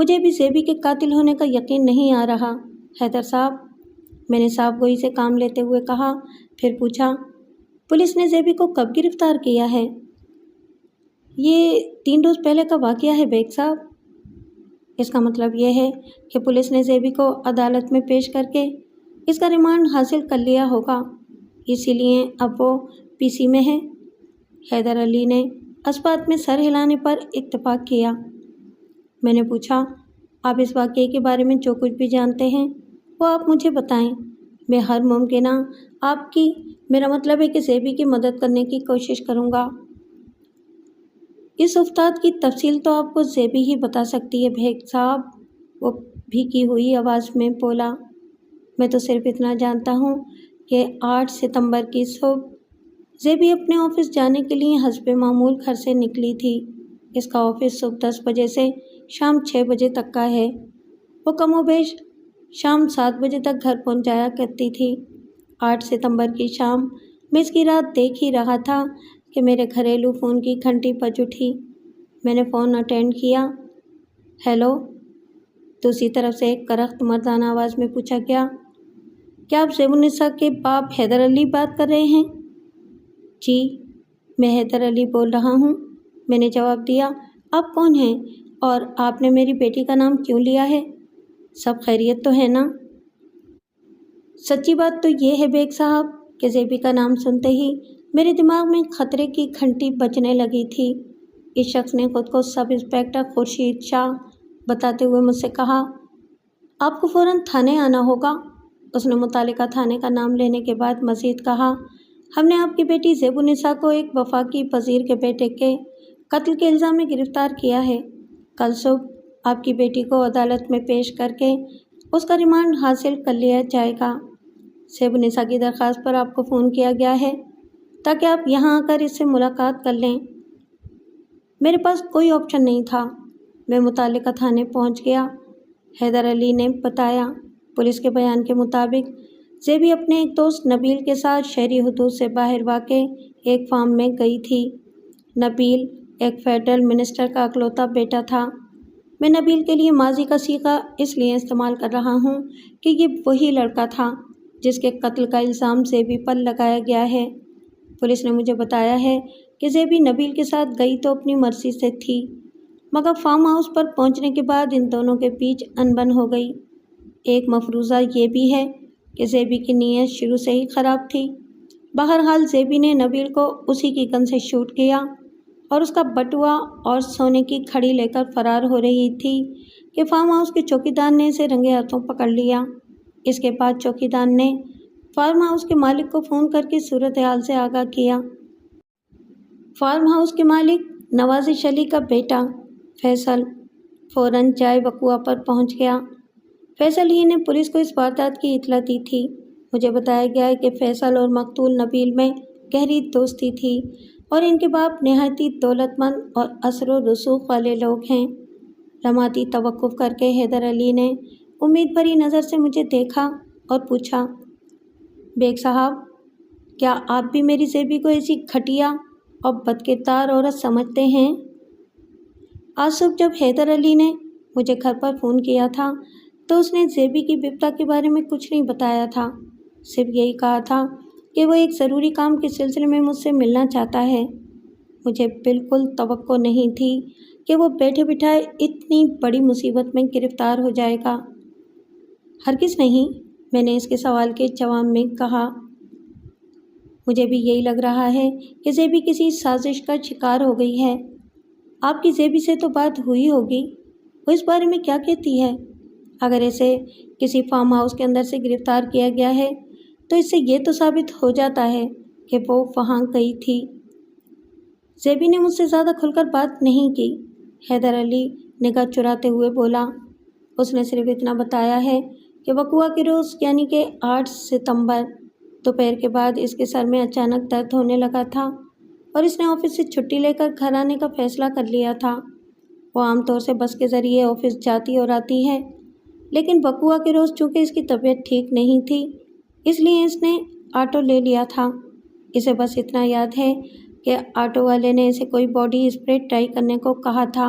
مجھے بھی زیبی کے قاتل ہونے کا یقین نہیں آ رہا۔ حیدر صاحب، میں نے صاف گوئی سے کام لیتے ہوئے کہا، پھر پوچھا، پولیس نے زیبی کو کب گرفتار کیا ہے؟ یہ 3 روز پہلے کا واقعہ ہے بیگ صاحب۔ اس کا مطلب یہ ہے کہ پولیس نے زیبی کو عدالت میں پیش کر کے اس کا ریمانڈ حاصل کر لیا ہوگا، اسی لیے اب وہ پی سی میں ہے۔ حیدر علی نے اس بات میں سر ہلانے پر اتفاق کیا۔ میں نے پوچھا، آپ اس واقعے کے بارے میں جو کچھ بھی جانتے ہیں وہ آپ مجھے بتائیں۔ میں ہر ممکنہ آپ کی، میرا مطلب ہے کہ زیبی کی مدد کرنے کی کوشش کروں گا۔ اس افتاد کی تفصیل تو آپ کو زیبی ہی بتا سکتی ہے بیگ صاحب، وہ بھیگی ہوئی آواز میں بولا۔ میں تو صرف اتنا جانتا ہوں کہ 8 ستمبر کی صبح زیبی اپنے آفس جانے کے لیے حسب معمول گھر سے نکلی تھی۔ اس کا آفس صبح 10 بجے سے شام 6 بجے تک کا ہے۔ وہ کم و بیش شام 7 بجے تک گھر پہنچ جایا کرتی تھی۔ 8 ستمبر کی شام میں اس کی رات دیکھ ہی رہا تھا کہ میرے گھریلو فون کی گھنٹی بج اٹھی۔ میں نے فون اٹینڈ کیا۔ ہیلو، دوسری طرف سے ایک کرخت مردانہ آواز میں پوچھا گیا، کیا آپ زیب النساء کے باپ حیدر علی بات کر رہے ہیں؟ جی، میں حیدر علی بول رہا ہوں، میں نے جواب دیا۔ آپ کون ہیں اور آپ نے میری بیٹی کا نام کیوں لیا ہے؟ سب خیریت تو ہے نا؟ سچی بات تو یہ ہے بیگ صاحب کہ زیبی کا نام سنتے ہی میرے دماغ میں خطرے کی گھنٹی بجنے لگی تھی۔ اس شخص نے خود کو سب انسپکٹر خورشید شاہ بتاتے ہوئے مجھ سے کہا، آپ کو فوراً تھانے آنا ہوگا۔ اس نے متعلقہ تھانے کا نام لینے کے بعد مزید کہا، ہم نے آپ کی بیٹی زیب النساء کو ایک وفاقی وزیر کے بیٹے کے قتل کے الزام میں گرفتار کیا ہے۔ کل صبح آپ کی بیٹی کو عدالت میں پیش کر کے اس کا ریمانڈ حاصل کر لیا جائے گا۔ زیب النساء کی درخواست پر آپ کو فون کیا گیا ہے تاکہ آپ یہاں آ کر اس سے ملاقات کر لیں۔ میرے پاس کوئی آپشن نہیں تھا، میں متعلقہ تھانے پہنچ گیا۔ حیدر علی نے بتایا، پولیس کے بیان کے مطابق زیبی اپنے ایک دوست نبیل کے ساتھ شہری حدود سے باہر واقع ایک فارم میں گئی تھی۔ نبیل ایک فیڈرل منسٹر کا اکلوتا بیٹا تھا۔ میں نبیل کے لیے ماضی کا صیغہ اس لیے استعمال کر رہا ہوں کہ یہ وہی لڑکا تھا جس کے قتل کا الزام زیبی پر لگایا گیا ہے۔ پولیس نے مجھے بتایا ہے کہ زیبی نبیل کے ساتھ گئی تو اپنی مرضی سے تھی، مگر فارم ہاؤس پر پہنچنے کے بعد ان دونوں کے بیچ انبن ہو گئی۔ ایک مفروضہ یہ بھی ہے کہ زیبی کی نیت شروع سے ہی خراب تھی۔ بہرحال زیبی نے نبیل کو اسی کی گن سے شوٹ کیا اور اس کا بٹوا اور سونے کی کھڑی لے کر فرار ہو رہی تھی کہ فارم ہاؤس کے چوکیدار نے اسے رنگے ہاتھوں پکڑ لیا۔ اس کے بعد چوکیدار نے فارم ہاؤس کے مالک کو فون کر کے صورتحال سے آگاہ کیا۔ فارم ہاؤس کے مالک نوازش علی کا بیٹا فیصل فوراً جائے وقوع پر پہنچ گیا۔ فیصل ہی نے پولیس کو اس واردات کی اطلاع دی تھی۔ مجھے بتایا گیا ہے کہ فیصل اور مقتول نبیل میں گہری دوستی تھی اور ان کے باپ نہایت دولت مند اور اثر و رسوخ والے لوگ ہیں۔ لمحاتی توقف کر کے حیدر علی نے امید بھری نظر سے مجھے دیکھا اور پوچھا، بیگ صاحب، کیا آپ بھی میری زیبی کو ایسی گھٹیا اور بدکردار عورت سمجھتے ہیں؟ آج صبح جب حیدر علی نے مجھے گھر پر فون کیا تھا تو اس نے زیبی کی بپتا کے بارے میں کچھ نہیں بتایا تھا، صرف یہی کہا تھا کہ وہ ایک ضروری کام کے سلسلے میں مجھ سے ملنا چاہتا ہے۔ مجھے بالکل توقع نہیں تھی کہ وہ بیٹھے بٹھائے اتنی بڑی مصیبت میں گرفتار ہو جائے گا۔ ہرگز نہیں، میں نے اس کے سوال کے جواب میں کہا۔ مجھے بھی یہی لگ رہا ہے کہ زیبی کسی سازش کا شکار ہو گئی ہے۔ آپ کی زیبی سے تو بات ہوئی ہوگی، وہ اس بارے میں کیا کہتی ہے؟ اگر اسے کسی فارم ہاؤس کے اندر سے گرفتار کیا گیا ہے تو اس سے یہ تو ثابت ہو جاتا ہے کہ وہ وہاں گئی تھی۔ زیبی نے مجھ سے زیادہ کھل کر بات نہیں کی، حیدر علی نگاہ چراتے ہوئے بولا۔ اس نے صرف اتنا بتایا ہے کہ وقوع کے روز یعنی کہ 8 ستمبر دوپہر کے بعد اس کے سر میں اچانک درد ہونے لگا تھا اور اس نے آفس سے چھٹی لے کر گھر آنے کا فیصلہ کر لیا تھا۔ وہ عام طور سے بس کے ذریعے آفس جاتی اور آتی ہے، لیکن وقوع کے روز چونکہ اس کی طبیعت ٹھیک نہیں تھی اس لیے اس نے آٹو لے لیا تھا۔ اسے بس اتنا یاد ہے کہ آٹو والے نے اسے کوئی باڈی اسپرے ٹرائی کرنے کو کہا تھا۔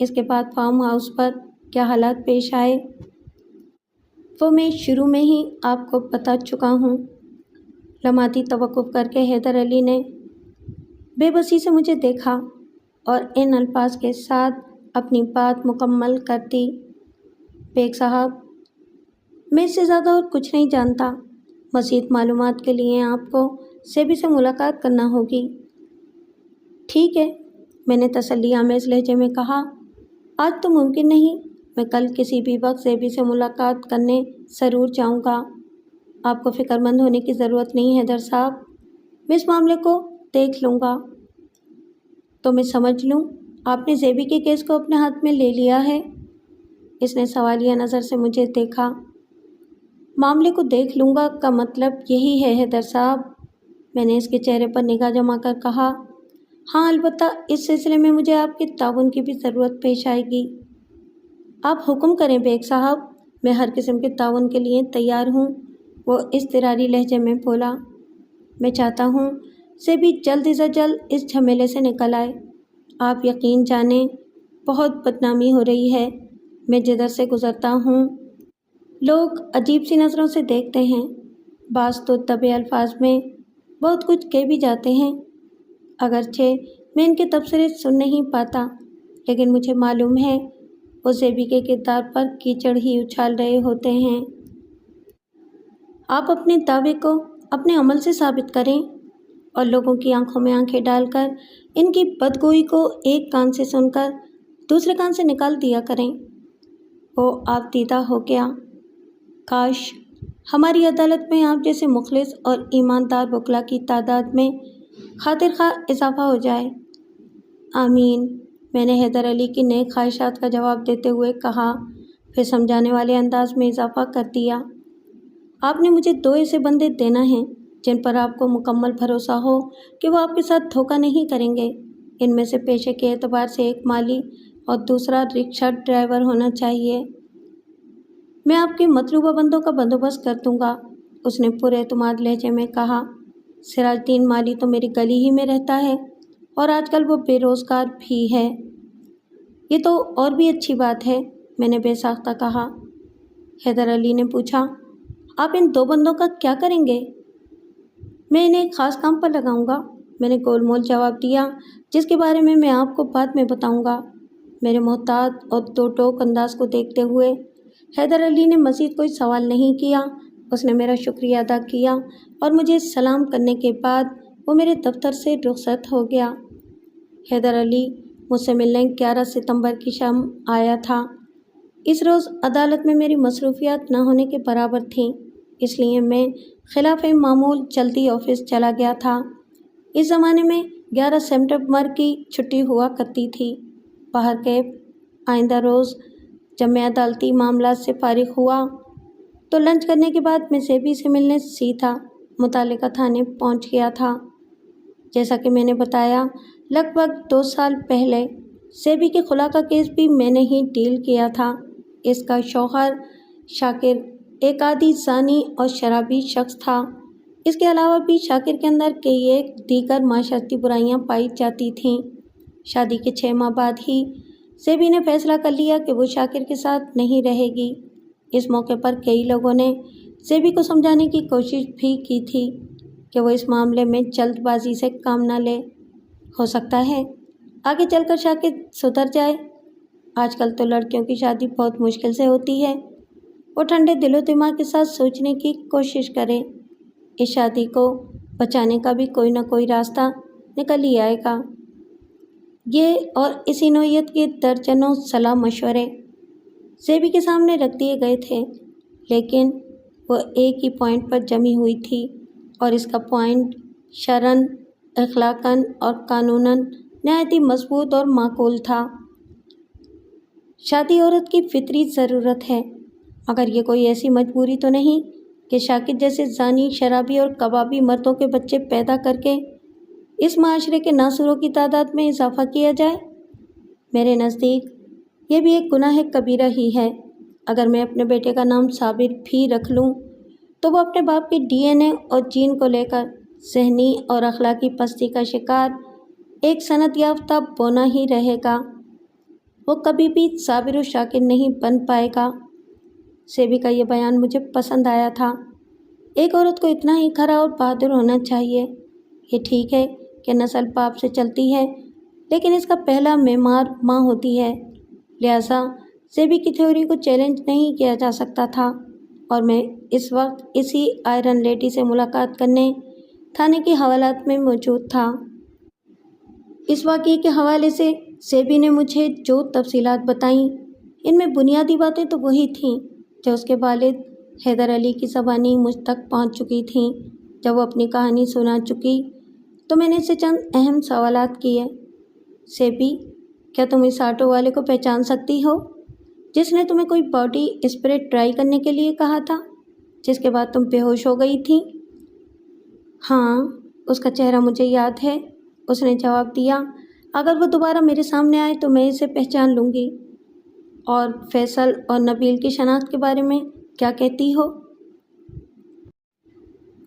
اس کے بعد فارم ہاؤس پر کیا حالات پیش آئے وہ میں شروع میں ہی آپ کو بتا چکا ہوں۔ لمحاتی توقف کر کے حیدر علی نے بے بسی سے مجھے دیکھا اور ان الفاظ کے ساتھ اپنی بات مکمل کر دی۔ بیگ صاحب، میں اس سے زیادہ اور کچھ نہیں جانتا۔ مزید معلومات کے لیے آپ کو سیبی سے ملاقات کرنا ہوگی۔ ٹھیک ہے، میں نے تسلی آمیز لہجے میں کہا۔ آج تو ممکن نہیں، میں کل کسی بھی وقت سیبی سے ملاقات کرنے ضرور جاؤں گا۔ آپ کو فکر مند ہونے کی ضرورت نہیں حیدر صاحب، میں اس معاملے کو دیکھ لوں گا۔ تو میں سمجھ لوں آپ نے زیبی کے کیس کو اپنے ہاتھ میں لے لیا ہے؟ اس نے سوالیہ نظر سے مجھے دیکھا۔ معاملے کو دیکھ لوں گا کا مطلب یہی ہے حیدر صاحب، میں نے اس کے چہرے پر نگاہ جما کر کہا۔ ہاں، البتہ اس سلسلے میں مجھے آپ کے تعاون کی بھی ضرورت پیش آئے گی۔ آپ حکم کریں بیگ صاحب، میں ہر قسم کے تعاون کے لیے تیار ہوں، وہ اضطراری لہجے میں بولا۔ میں چاہتا ہوں سیبی جلد از جلد اس جھمیلے سے نکل آئے۔ آپ یقین جانیں بہت بدنامی ہو رہی ہے۔ میں جدھر سے گزرتا ہوں لوگ عجیب سی نظروں سے دیکھتے ہیں، بعض تو دبے الفاظ میں بہت کچھ کہہ بھی جاتے ہیں۔ اگرچہ میں ان کے تبصرے سن نہیں پاتا، لیکن مجھے معلوم ہے وہ زیبی کے کردار پر کیچڑ ہی اچھال رہے ہوتے ہیں۔ آپ اپنے دعوے کو اپنے عمل سے ثابت کریں اور لوگوں کی آنکھوں میں آنکھیں ڈال کر ان کی بدگوئی کو ایک کان سے سن کر دوسرے کان سے نکال دیا کریں۔ وہ آپ دیدہ ہو گیا۔ کاش ہماری عدالت میں آپ جیسے مخلص اور ایماندار وکلا کی تعداد میں خاطر خواہ اضافہ ہو جائے۔ آمین، میں نے حیدر علی کی نیک خواہشات کا جواب دیتے ہوئے کہا، پھر سمجھانے والے انداز میں اضافہ کر دیا۔ آپ نے مجھے 2 ایسے بندے دینا ہیں جن پر آپ کو مکمل بھروسہ ہو کہ وہ آپ کے ساتھ دھوکہ نہیں کریں گے۔ ان میں سے پیشے کے اعتبار سے ایک مالی اور دوسرا رکشہ ڈرائیور ہونا چاہیے۔ میں آپ کے مطلوبہ بندوں کا بندوبست کر دوں گا، اس نے پر اعتماد لہجے میں کہا۔ سراج الدین مالی تو میری گلی ہی میں رہتا ہے اور آج کل وہ بے روزگار بھی ہے۔ یہ تو اور بھی اچھی بات ہے، میں نے بے ساختہ کہا۔ حیدر علی نے پوچھا، آپ ان 2 بندوں کا کیا کریں گے؟ میں انہیں ایک خاص کام پر لگاؤں گا، میں نے گول مول جواب دیا، جس کے بارے میں آپ کو بعد میں بتاؤں گا۔ میرے محتاط اور 2 ٹوک انداز کو دیکھتے ہوئے حیدر علی نے مزید کوئی سوال نہیں کیا۔ اس نے میرا شکریہ ادا کیا اور مجھے سلام کرنے کے بعد وہ میرے دفتر سے رخصت ہو گیا۔ حیدر علی مجھ سے ملنے 11 ستمبر کی شام آیا تھا۔ اس روز عدالت میں میری مصروفیات نہ ہونے کے برابر تھیں، اس لیے میں خلاف معمول جلدی آفس چلا گیا تھا۔ اس زمانے میں 11 ستمبر کی چھٹی ہوا کرتی تھی۔ باہر کیب آئندہ روز جب میں عدالتی معاملات سے فارغ ہوا تو لنچ کرنے کے بعد میں سیبی سے ملنے سیدھا متعلقہ تھانے پہنچ گیا تھا۔ جیسا کہ میں نے بتایا، لگ بھگ 2 سال پہلے سیبی کے خلا کا کیس بھی میں نے ہی ڈیل کیا تھا۔ اس کا شوہر شاکر ایک عادی زانی اور شرابی شخص تھا۔ اس کے علاوہ بھی شاکر کے اندر کئی ایک دیگر معاشرتی برائیاں پائی جاتی تھیں۔ شادی کے 6 ماہ بعد ہی سیبی نے فیصلہ کر لیا کہ وہ شاکر کے ساتھ نہیں رہے گی۔ اس موقع پر کئی لوگوں نے سیبی کو سمجھانے کی کوشش بھی کی تھی کہ وہ اس معاملے میں جلد بازی سے کام نہ لے۔ ہو سکتا ہے آگے چل کر شاکر سدھر جائے۔ آج کل تو لڑکیوں کی شادی بہت مشکل سے ہوتی ہے۔ وہ ٹھنڈے دل و دماغ کے ساتھ سوچنے کی کوشش کرے، اس شادی کو بچانے کا بھی کوئی نہ کوئی راستہ نکل ہی آئے گا۔ یہ اور اسی نوعیت کے درجنوں صلاح مشورے سیبی کے سامنے رکھ دیے گئے تھے، لیکن وہ ایک ہی پوائنٹ پر جمی ہوئی تھی، اور اس کا پوائنٹ شرعاً، اخلاقاً اور قانوناً نہایت ہی مضبوط اور معقول تھا۔ شادی عورت کی فطری ضرورت ہے، مگر یہ کوئی ایسی مجبوری تو نہیں کہ شاکر جیسے زانی، شرابی اور کبابی مردوں کے بچے پیدا کر کے اس معاشرے کے ناصوروں کی تعداد میں اضافہ کیا جائے۔ میرے نزدیک یہ بھی ایک گناہ کبیرہ ہی ہے۔ اگر میں اپنے بیٹے کا نام صابر بھی رکھ لوں تو وہ اپنے باپ کے DNA اور جین کو لے کر ذہنی اور اخلاقی پستی کا شکار ایک سند یافتہ بونا ہی رہے گا۔ وہ کبھی بھی صابر و شاکر نہیں بن پائے گا۔ سیبی کا یہ بیان مجھے پسند آیا تھا۔ ایک عورت کو اتنا ہی کھرا اور بہادر ہونا چاہیے۔ یہ ٹھیک ہے کہ نسل باپ سے چلتی ہے، لیکن اس کا پہلا معمار ماں ہوتی ہے، لہٰذا سیبی کی تھیوری کو چیلنج نہیں کیا جا سکتا تھا، اور میں اس وقت اسی آئرن لیڈی سے ملاقات کرنے تھانے کے حوالات میں موجود تھا۔ اس واقعے کے حوالے سے سیبی نے مجھے جو تفصیلات بتائیں، ان میں بنیادی باتیں تو وہی تھیں جو اس کے والد حیدر علی کی زبانی مجھ تک پہنچ چکی تھیں۔ جب وہ اپنی کہانی سنا چکی تو میں نے اسے چند اہم سوالات کیے۔ سیبی، کیا تم اس آٹو والے کو پہچان سکتی ہو جس نے تمہیں کوئی باڈی اسپرے ٹرائی کرنے کے لیے کہا تھا، جس کے بعد تم بے ہوش ہو گئی تھی؟ ہاں، اس کا چہرہ مجھے یاد ہے، اس نے جواب دیا۔ اگر وہ دوبارہ میرے سامنے آئے تو میں اسے پہچان لوں گی۔ اور فیصل اور نبیل کی شناخت کے بارے میں کیا کہتی ہو؟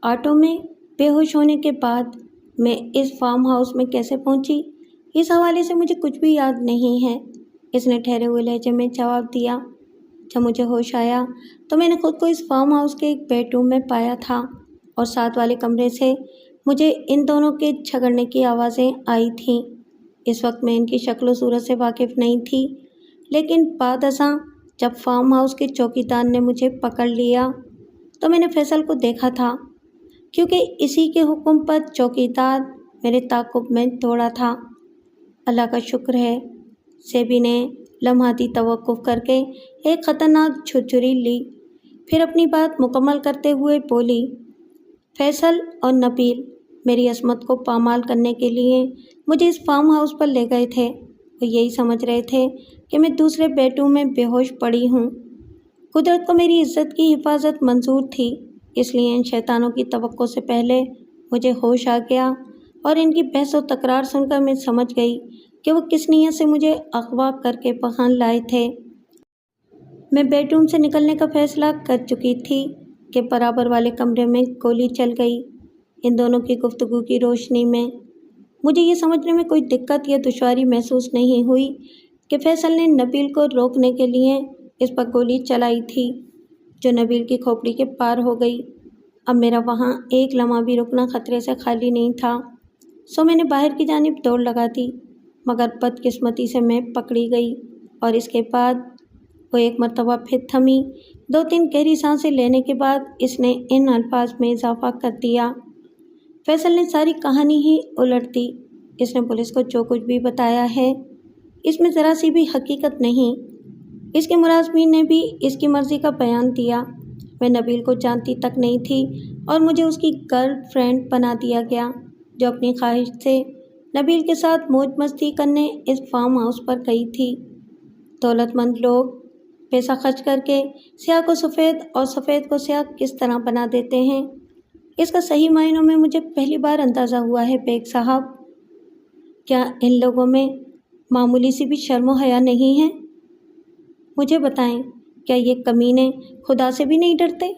آٹو میں بے ہوش ہونے کے بعد میں اس فارم ہاؤس میں کیسے پہنچی، اس حوالے سے مجھے کچھ بھی یاد نہیں ہے، اس نے ٹھہرے ہوئے لہجے میں جواب دیا۔ جب مجھے ہوش آیا تو میں نے خود کو اس فارم ہاؤس کے ایک بیڈ روم میں پایا تھا، اور ساتھ والے کمرے سے مجھے ان دونوں کے جھگڑنے کی آوازیں آئی تھیں۔ اس وقت میں ان کی شکل و صورت سے واقف نہیں تھی، لیکن بعد ازاں جب فارم ہاؤس کے چوکیدار نے مجھے پکڑ لیا تو میں نے فیصل کو دیکھا تھا، کیونکہ اسی کے حکم پر چوکیدار میرے تعاقب میں دوڑا تھا۔ اللہ کا شکر ہے، سیبی نے لمحاتی توقف کر کے ایک خطرناک جھرجھری لی، پھر اپنی بات مکمل کرتے ہوئے بولی۔ فیصل اور نبیل میری عصمت کو پامال کرنے کے لیے مجھے اس فارم ہاؤس پر لے گئے تھے۔ وہ یہی سمجھ رہے تھے کہ میں دوسرے بیڈ روم میں بے ہوش پڑی ہوں۔ قدرت کو میری عزت کی حفاظت منظور تھی، اس لیے ان شیطانوں کی توقع سے پہلے مجھے ہوش آ گیا، اور ان کی بحث و تکرار سن کر میں سمجھ گئی کہ وہ کس نیت سے مجھے اغوا کر کے بہان لائے تھے۔ میں بیڈ روم سے نکلنے کا فیصلہ کر چکی تھی کہ برابر والے کمرے میں گولی چل گئی۔ ان دونوں کی گفتگو کی روشنی میں مجھے یہ سمجھنے میں کوئی دقت یا دشواری محسوس نہیں ہوئی کہ فیصل نے نبیل کو روکنے کے لیے اس پر گولی چلائی تھی، جو نبیل کی کھوپڑی کے پار ہو گئی۔ اب میرا وہاں ایک لمحہ بھی رکنا خطرے سے خالی نہیں تھا، سو میں نے باہر کی جانب دوڑ لگا دی، مگر بدقسمتی سے میں پکڑی گئی، اور اس کے بعد وہ ایک مرتبہ پھر تھمی۔ 2-3 گہری سانسیں لینے کے بعد اس نے ان الفاظ میں اضافہ کر دیا۔ فیصل نے ساری کہانی ہی الٹ دی۔ اس نے پولیس کو جو کچھ بھی بتایا ہے، اس میں ذرا سی بھی حقیقت نہیں۔ اس کے ملازمین نے بھی اس کی مرضی کا بیان دیا۔ میں نبیل کو جانتی تک نہیں تھی، اور مجھے اس کی گرل فرینڈ بنا دیا گیا، جو اپنی خواہش سے نبیل کے ساتھ موج مستی کرنے اس فارم ہاؤس پر گئی تھی۔ دولت مند لوگ پیسہ خرچ کر کے سیاہ کو سفید اور سفید کو سیاہ کس طرح بنا دیتے ہیں، اس کا صحیح معنوں میں مجھے پہلی بار اندازہ ہوا ہے بیگ صاحب۔ کیا ان لوگوں میں معمولی سی بھی شرم و حیا نہیں ہے؟ مجھے بتائیں، کیا یہ کمینے خدا سے بھی نہیں ڈرتے؟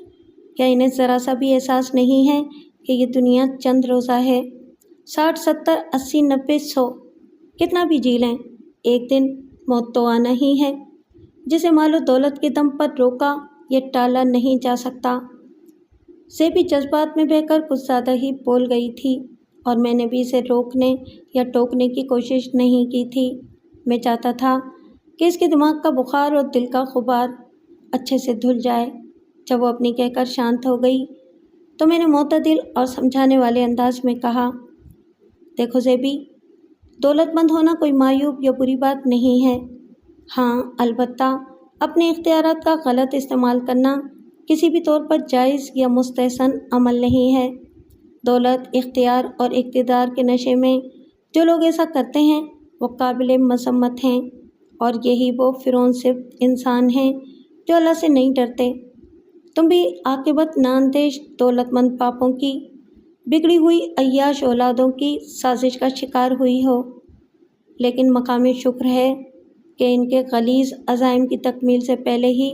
کیا انہیں ذرا سا بھی احساس نہیں ہے کہ یہ دنیا چند روزہ ہے؟ 60 70 80 90 100 کتنا بھی جی لیں، ایک دن موت تو آنا ہی ہے، جسے مال و دولت کے دم پر روکا یا ٹالا نہیں جا سکتا۔ سیبی جذبات میں بہہ کر کچھ زیادہ ہی بول گئی تھی، اور میں نے بھی اسے روکنے یا ٹوکنے کی کوشش نہیں کی تھی۔ میں چاہتا تھا کہ اس کے دماغ کا بخار اور دل کا غبار اچھے سے دھل جائے۔ جب وہ اپنی کہہ کر شانت ہو گئی تو میں نے معتدل اور سمجھانے والے انداز میں کہا، دیکھو زیبی، دولت مند ہونا کوئی معیوب یا بری بات نہیں ہے۔ ہاں، البتہ اپنے اختیارات کا غلط استعمال کرنا کسی بھی طور پر جائز یا مستحسن عمل نہیں ہے۔ دولت، اختیار اور اقتدار کے نشے میں جو لوگ ایسا کرتے ہیں وہ قابل مذمت ہیں، اور یہی وہ فرعون صفت انسان ہیں جو اللہ سے نہیں ڈرتے۔ تم بھی عاقبت ناندیش دولت مند پاپوں کی، بگڑی ہوئی عیاش اولادوں کی سازش کا شکار ہوئی ہو، لیکن مقام شکر ہے کہ ان کے غلیظ عزائم کی تکمیل سے پہلے ہی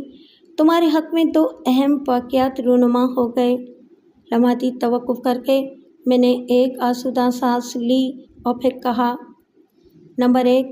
تمہارے حق میں 2 اہم واقعات رونما ہو گئے۔ لمحاتی توقف کر کے میں نے ایک آسودہ سانس لی اور پھر کہا، نمبر 1،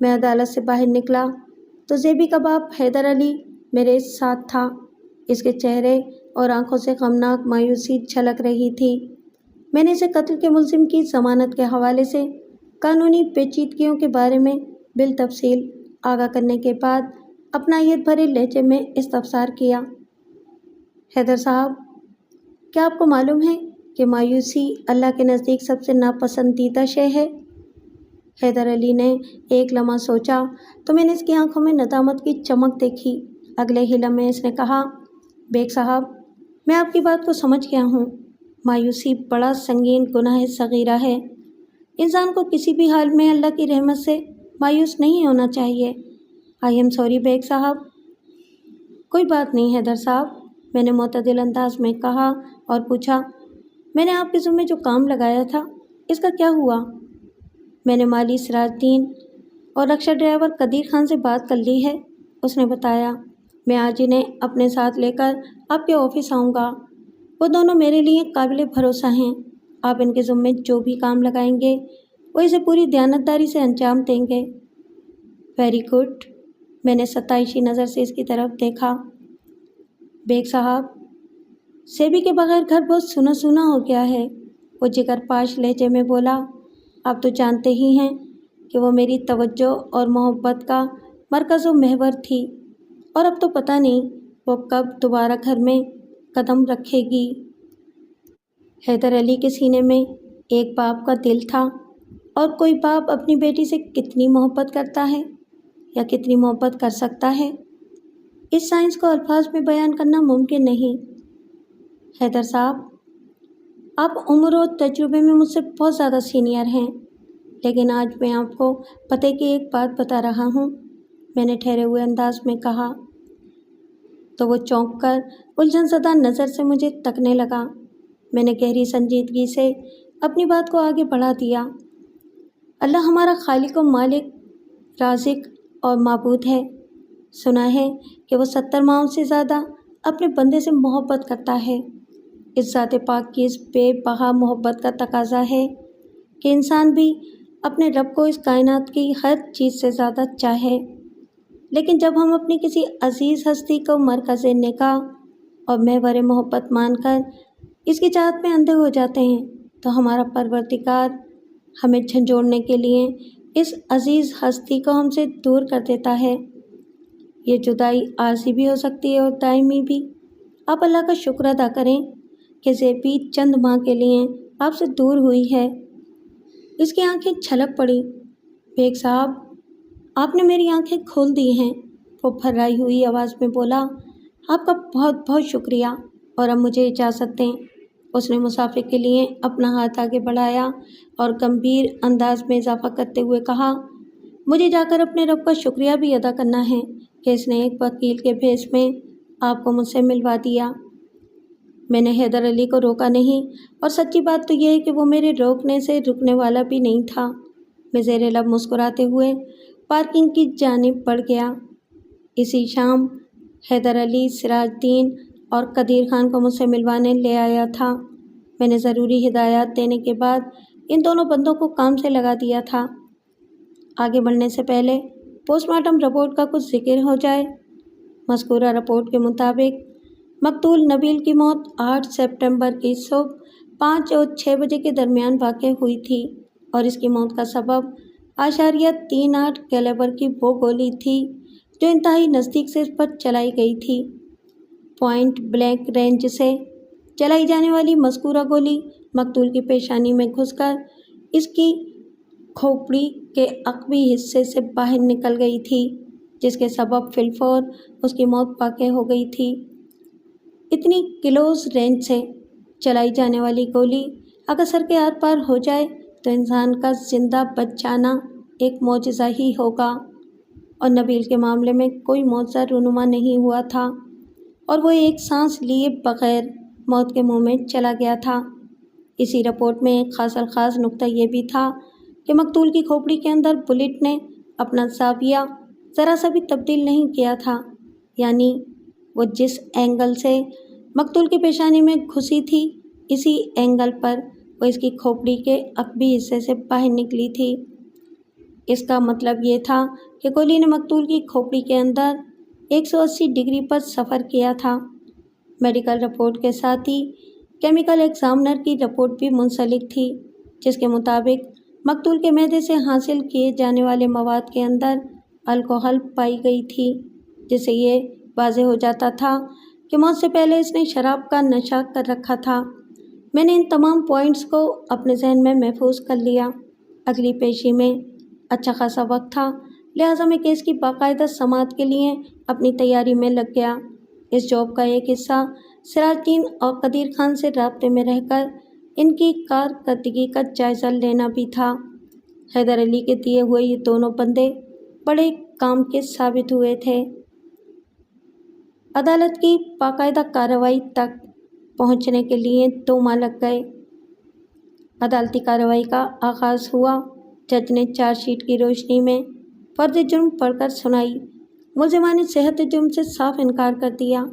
میں عدالت سے باہر نکلا تو زیبی کا باپ حیدر علی میرے ساتھ تھا۔ اس کے چہرے اور آنکھوں سے غمناک مایوسی جھلک رہی تھی۔ میں نے اسے قتل کے ملزم کی ضمانت کے حوالے سے قانونی پیچیدگیوں کے بارے میں بالتفصیل آگاہ کرنے کے بعد اپنائیت بھرے لہجے میں استفسار کیا۔ حیدر صاحب، کیا آپ کو معلوم ہے کہ مایوسی اللہ کے نزدیک سب سے ناپسندیدہ شے ہے؟ حیدر علی نے ایک لمحہ سوچا تو میں نے اس کی آنکھوں میں ندامت کی چمک دیکھی۔ اگلے ہی لمحے اس نے کہا، بیگ صاحب، میں آپ کی بات کو سمجھ گیا ہوں۔ مایوسی بڑا سنگین گناہ صغیرہ ہے۔ انسان کو کسی بھی حال میں اللہ کی رحمت سے مایوس نہیں ہونا چاہیے۔ آئی ایم سوری بیگ صاحب۔ کوئی بات نہیں حیدر صاحب، میں نے معتدل انداز میں کہا اور پوچھا، میں نے آپ کے ذمے جو کام لگایا تھا اس کا کیا ہوا؟ میں نے مالی سراج الدین اور رکشہ ڈرائیور قدیر خان سے بات کر لی ہے، اس نے بتایا۔ میں آج انہیں اپنے ساتھ لے کر آپ کے آفس آؤں گا۔ وہ دونوں میرے لیے قابل بھروسہ ہیں۔ آپ ان کے ذمے جو بھی کام لگائیں گے وہ اسے پوری دیانتداری سے انجام دیں گے۔ ویری گڈ، میں نے ستائشی نظر سے اس کی طرف دیکھا۔ بیگ صاحب، سیبی کے بغیر گھر بہت سونا سونا ہو گیا ہے، وہ جگر پاش لہجے میں بولا۔ آپ تو جانتے ہی ہیں کہ وہ میری توجہ اور محبت کا مرکز و محور تھی، اور اب تو پتہ نہیں وہ کب دوبارہ گھر میں قدم رکھے گی۔ حیدر علی کے سینے میں ایک باپ کا دل تھا، اور کوئی باپ اپنی بیٹی سے کتنی محبت کرتا ہے یا کتنی محبت کر سکتا ہے، اس سائنس کو الفاظ میں بیان کرنا ممکن نہیں۔ حیدر صاحب، آپ عمر و تجربے میں مجھ سے بہت زیادہ سینئر ہیں، لیکن آج میں آپ کو پتے کی ایک بات بتا رہا ہوں، میں نے ٹھہرے ہوئے انداز میں کہا۔ تو وہ چونک کر الجھن زدہ نظر سے مجھے تکنے لگا۔ میں نے گہری سنجیدگی سے اپنی بات کو آگے بڑھا دیا۔ اللہ ہمارا خالق و مالک، رازق اور معبود ہے۔ سنا ہے کہ وہ 70 ماؤں سے زیادہ اپنے بندے سے محبت کرتا ہے۔ اس ذات پاک کی اس بے بہا محبت کا تقاضا ہے کہ انسان بھی اپنے رب کو اس کائنات کی ہر چیز سے زیادہ چاہے، لیکن جب ہم اپنی کسی عزیز ہستی کو مرکز نگاہ اور محور محبت مان کر اس کی چاہت میں اندھے ہو جاتے ہیں تو ہمارا پروردگار ہمیں جھنجھوڑنے کے لیے اس عزیز ہستی کو ہم سے دور کر دیتا ہے۔ یہ جدائی عارضی بھی ہو سکتی ہے اور دائمی بھی۔ آپ اللہ کا شکر ادا کریں کہ زیبی چند ماہ کے لیے آپ سے دور ہوئی ہے۔ اس کی آنکھیں چھلک پڑی۔ بیگ صاحب، آپ نے میری آنکھیں کھول دی ہیں، وہ بھرائی ہوئی آواز میں بولا۔ آپ کا بہت بہت شکریہ، اور اب مجھے اجازت دیں۔ اس نے مسافر کے لیے اپنا ہاتھ آگے بڑھایا اور گمبھیر انداز میں اضافہ کرتے ہوئے کہا، مجھے جا کر اپنے رب کا شکریہ بھی ادا کرنا ہے کہ اس نے ایک وکیل کے بھیس میں آپ کو مجھ سے ملوا دیا۔ میں نے حیدر علی کو روکا نہیں، اور سچی بات تو یہ ہے کہ وہ میرے روکنے سے رکنے والا بھی نہیں تھا۔ میں زیر لب مسکراتے ہوئے پارکنگ کی جانب بڑھ گیا۔ اسی شام حیدر علی سراج الدین اور قدیر خان کو مجھ سے ملوانے لے آیا تھا۔ میں نے ضروری ہدایات دینے کے بعد ان دونوں بندوں کو کام سے لگا دیا تھا۔ آگے بڑھنے سے پہلے پوسٹ مارٹم رپورٹ کا کچھ ذکر ہو جائے۔ مذکورہ رپورٹ کے مطابق مقتول نبیل کی موت 8 سپتمبر کی صبح 5 اور 6 بجے کے درمیان واقع ہوئی تھی، اور اس کی موت کا سبب 0.38 کیلیبر کی وہ گولی تھی جو انتہائی نزدیک سے اس پر چلائی گئی تھی۔ پوائنٹ بلینک رینج سے چلائی جانے والی مذکورہ گولی مقتول کی پیشانی میں گھس کر اس کی کھوپڑی کے عقبی حصے سے باہر نکل گئی تھی، جس کے سبب فی الفور اس کی موت واقع ہو گئی تھی۔ اتنی کلوز رینج سے چلائی جانے والی گولی اگر سر کے آر پار ہو جائے تو انسان کا زندہ بچ جانا ایک معجزہ ہی ہوگا، اور نبیل کے معاملے میں کوئی معجزہ رونما نہیں ہوا تھا، اور وہ ایک سانس لیے بغیر موت کے منہ میں چلا گیا تھا۔ اسی رپورٹ میں ایک خاص الخاص نقطہ یہ بھی تھا کہ مقتول کی کھوپڑی کے اندر بلٹ نے اپنا زاویہ ذرا سا بھی تبدیل نہیں کیا تھا، یعنی وہ جس اینگل سے مقتول کی پیشانی میں گھسی تھی اسی اینگل پر وہ اس کی کھوپڑی کے عقبی حصے سے باہر نکلی تھی۔ اس کا مطلب یہ تھا کہ کوہلی نے مقتول کی کھوپڑی کے اندر 180 ڈگری پر سفر کیا تھا۔ میڈیکل رپورٹ کے ساتھ ہی کیمیکل ایگزامنر کی رپورٹ بھی منسلک تھی، جس کے مطابق مقتول کے معدے سے حاصل کیے جانے والے مواد کے اندر الکوہل پائی گئی تھی، جس سے یہ واضح ہو جاتا تھا کہ موت سے پہلے اس نے شراب کا نشہ کر رکھا تھا۔ میں نے ان تمام پوائنٹس کو اپنے ذہن میں محفوظ کر لیا۔ اگلی پیشی میں اچھا خاصا وقت تھا، لہٰذا میں کیس کی باقاعدہ سماعت کے لیے اپنی تیاری میں لگ گیا۔ اس جاب کا ایک حصہ سراج الدین اور قدیر خان سے رابطے میں رہ کر ان کی کارکردگی کا جائزہ لینا بھی تھا۔ حیدر علی کے دیے ہوئے یہ دونوں بندے بڑے کام کے ثابت ہوئے تھے۔ عدالت کی باقاعدہ کارروائی تک پہنچنے کے لیے 2 ماہ لگ گئے۔ عدالتی کارروائی کا آغاز ہوا۔ جج نے چارج شیٹ کی روشنی میں فرد جرم پڑھ کر سنائی۔ ملزمہ نے صحت جرم سے صاف انکار کر دیا۔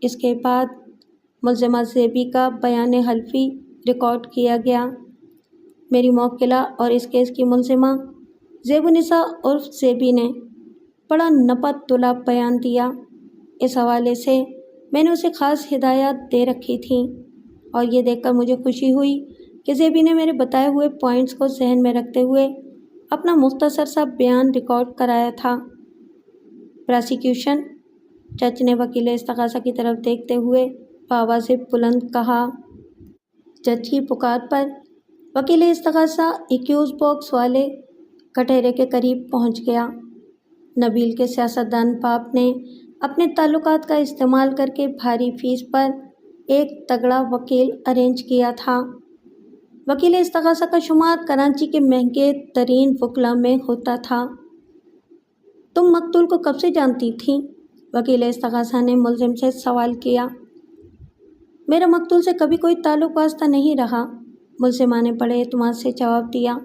اس کے بعد ملزمہ زیبی کا بیان حلفی ریکارڈ کیا گیا۔ میری موکلہ اور اس کیس کی ملزمہ زیب النساء عرف زیبی نے بڑا نپا تلا بیان دیا۔ اس حوالے سے میں نے اسے خاص ہدایات دے رکھی تھیں، اور یہ دیکھ کر مجھے خوشی ہوئی کہ زیبی نے میرے بتائے ہوئے پوائنٹس کو ذہن میں رکھتے ہوئے اپنا مختصر سا بیان ریکارڈ کرایا تھا۔ پراسیکیوشن، جج نے وکیل استغاثہ کی طرف دیکھتے ہوئے بآواز بلند کہا۔ جج کی پکار پر وکیل استغاثہ ایکیوز باکس والے کٹہرے کے قریب پہنچ گیا۔ نبیل کے سیاستدان باپ نے اپنے تعلقات کا استعمال کر کے بھاری فیس پر ایک تگڑا وکیل ارینج کیا تھا۔ وکیل استغاثہ کا شمار کراچی کے مہنگے ترین وکلاء میں ہوتا تھا۔ تم مقتول کو کب سے جانتی تھیں؟ وکیل استغاثہ نے ملزم سے سوال کیا۔ میرا مقتول سے کبھی کوئی تعلق واسطہ نہیں رہا، ملزمہ نے بڑے اعتماد سے جواب دیا۔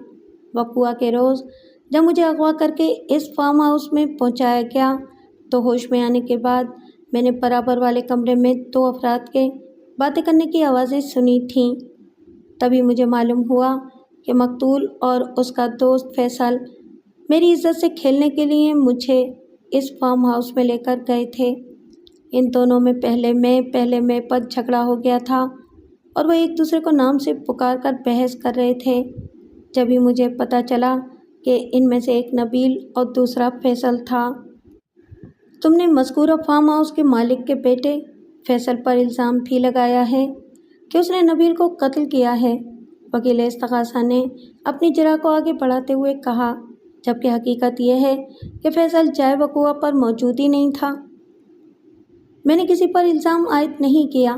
وقوعہ کے روز جب مجھے اغوا کر کے اس فارم ہاؤس میں پہنچایا گیا تو ہوش میں آنے کے بعد میں نے برابر والے کمرے میں 2 افراد کے باتیں کرنے کی آوازیں سنی تھیں۔ تبھی مجھے معلوم ہوا کہ مقتول اور اس کا دوست فیصل میری عزت سے کھیلنے کے لیے مجھے اس فارم ہاؤس میں لے کر گئے تھے۔ ان دونوں میں پہلے میں پر جھگڑا ہو گیا تھا اور وہ ایک دوسرے کو نام سے پکار کر بحث کر رہے تھے۔ جبھی مجھے پتہ چلا کہ ان میں سے ایک نبیل اور دوسرا فیصل تھا۔ تم نے مذکورہ فارم ہاؤس کے مالک کے بیٹے فیصل پر الزام بھی لگایا ہے کہ اس نے نبیل کو قتل کیا ہے، وکیل استغاثہ نے اپنی جرح کو آگے بڑھاتے ہوئے کہا، جبکہ حقیقت یہ ہے کہ فیصل جائے وقوعہ پر موجود ہی نہیں تھا۔ میں نے کسی پر الزام عائد نہیں کیا،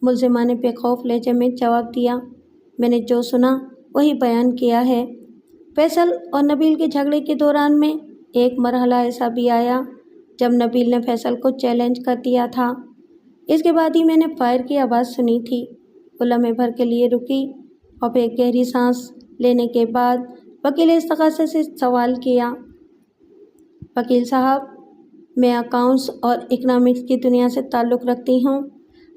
ملزمہ نے بے خوف لہجے میں جواب دیا۔ میں نے جو سنا وہی بیان کیا ہے۔ فیصل اور نبیل کے جھگڑے کے دوران میں ایک مرحلہ ایسا بھی آیا جب نبیل نے فیصل کو چیلنج کر دیا تھا۔ اس کے بعد ہی میں نے فائر کی آواز سنی تھی۔ وہ لمحے بھر کے لیے رکی اور پھر ایک گہری سانس لینے کے بعد وکیل استغاثہ سے سوال کیا۔ وکیل صاحب، میں اکاؤنٹس اور اکنامکس کی دنیا سے تعلق رکھتی ہوں،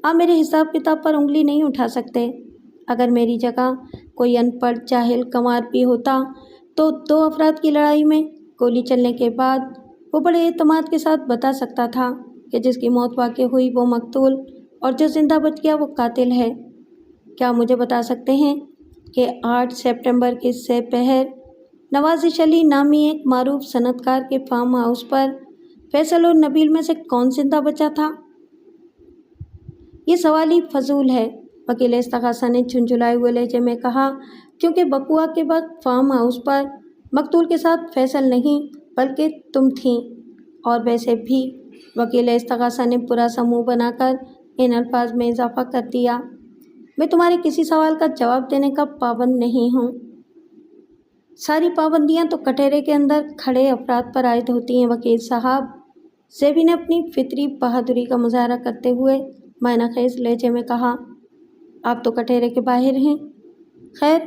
آپ میرے حساب کتاب پر انگلی نہیں اٹھا سکتے۔ اگر میری جگہ کوئی ان پڑھ جاہل گنوار بھی ہوتا تو 2 افراد کی لڑائی میں گولی چلنے کے بعد وہ بڑے اعتماد کے ساتھ بتا سکتا تھا کہ جس کی موت واقع ہوئی وہ مقتول اور جو زندہ بچ گیا وہ قاتل ہے۔ کیا مجھے بتا سکتے ہیں کہ 8 سپٹمبر کی سہ پہر نوازش علی نامی ایک معروف صنعت کار کے فارم ہاؤس پر فیصل اور نبیل میں سے کون زندہ بچا تھا؟ یہ سوال ہی فضول ہے، وکیل استغاثہ نے جھنجھلائے ہوئے لہجے میں کہا، کیونکہ وقوعہ کے وقت فارم ہاؤس پر مقتول کے ساتھ فیصل نہیں بلکہ تم تھیں، اور ویسے بھی وکیل استغاثہ نے برا سا منہ بنا کر ان الفاظ میں اضافہ کر دیا، میں تمہارے کسی سوال کا جواب دینے کا پابند نہیں ہوں۔ ساری پابندیاں تو کٹہرے کے اندر کھڑے افراد پر عائد ہوتی ہیں وکیل صاحب، زیبی نے اپنی فطری بہادری کا مظاہرہ کرتے ہوئے معنی خیز لہجے میں کہا، آپ تو کٹہرے کے باہر ہیں۔ خیر،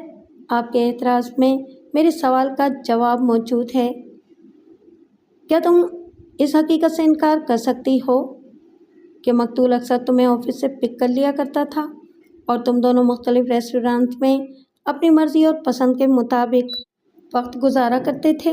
آپ کے اعتراض میں میرے سوال کا جواب موجود ہے۔ کیا تم اس حقیقت سے انکار کر سکتی ہو کہ مقتول اکثر تمہیں آفس سے پک کر لیا کرتا تھا اور تم دونوں مختلف ریسٹورانٹ میں اپنی مرضی اور پسند کے مطابق وقت گزارا کرتے تھے؟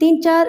3-4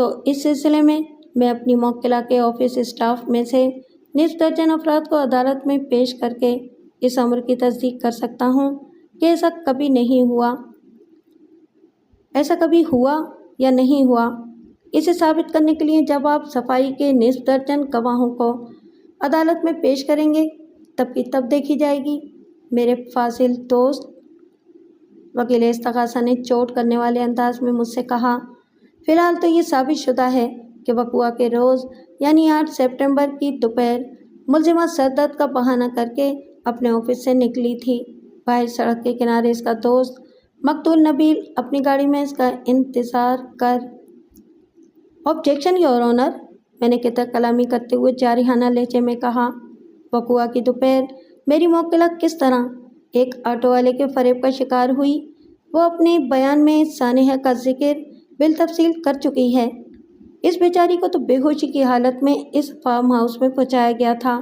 تو اس سلسلے میں اپنی موکلہ کے آفس اسٹاف میں سے نصف درجن افراد کو عدالت میں پیش کر کے اس امر کی تصدیق کر سکتا ہوں کہ ایسا کبھی نہیں ہوا، ایسا کبھی ہوا یا نہیں ہوا۔ اسے ثابت کرنے کے لیے جب آپ صفائی کے نصف درجن گواہوں کو عدالت میں پیش کریں گے تب کی تب دیکھی جائے گی۔ میرے فاضل دوست، وکیل استغاثہ نے چوٹ کرنے والے انداز میں مجھ سے کہا، فی الحال تو یہ ثابت شدہ ہے کہ وقوع کے روز یعنی 8 سپٹمبر کی دوپہر ملزمہ سر درد کا بہانہ کر کے اپنے آفس سے نکلی تھی۔ باہر سڑک کے کنارے اس کا دوست مقتول نبیل اپنی گاڑی میں اس کا انتظار کر آبجیکشن یور آنر، میں نے قطع کلامی کرتے ہوئے جارحانہ لہجے میں کہا۔ وقوع کی دوپہر میری موکلہ کس طرح ایک آٹو والے کے فریب کا شکار ہوئی، وہ اپنے بیان میں سانحہ کا ذکر بالتفصیل کر چکی ہے۔ اس بیچاری کو تو بے ہوشی کی حالت میں اس فارم ہاؤس میں پہنچایا گیا تھا،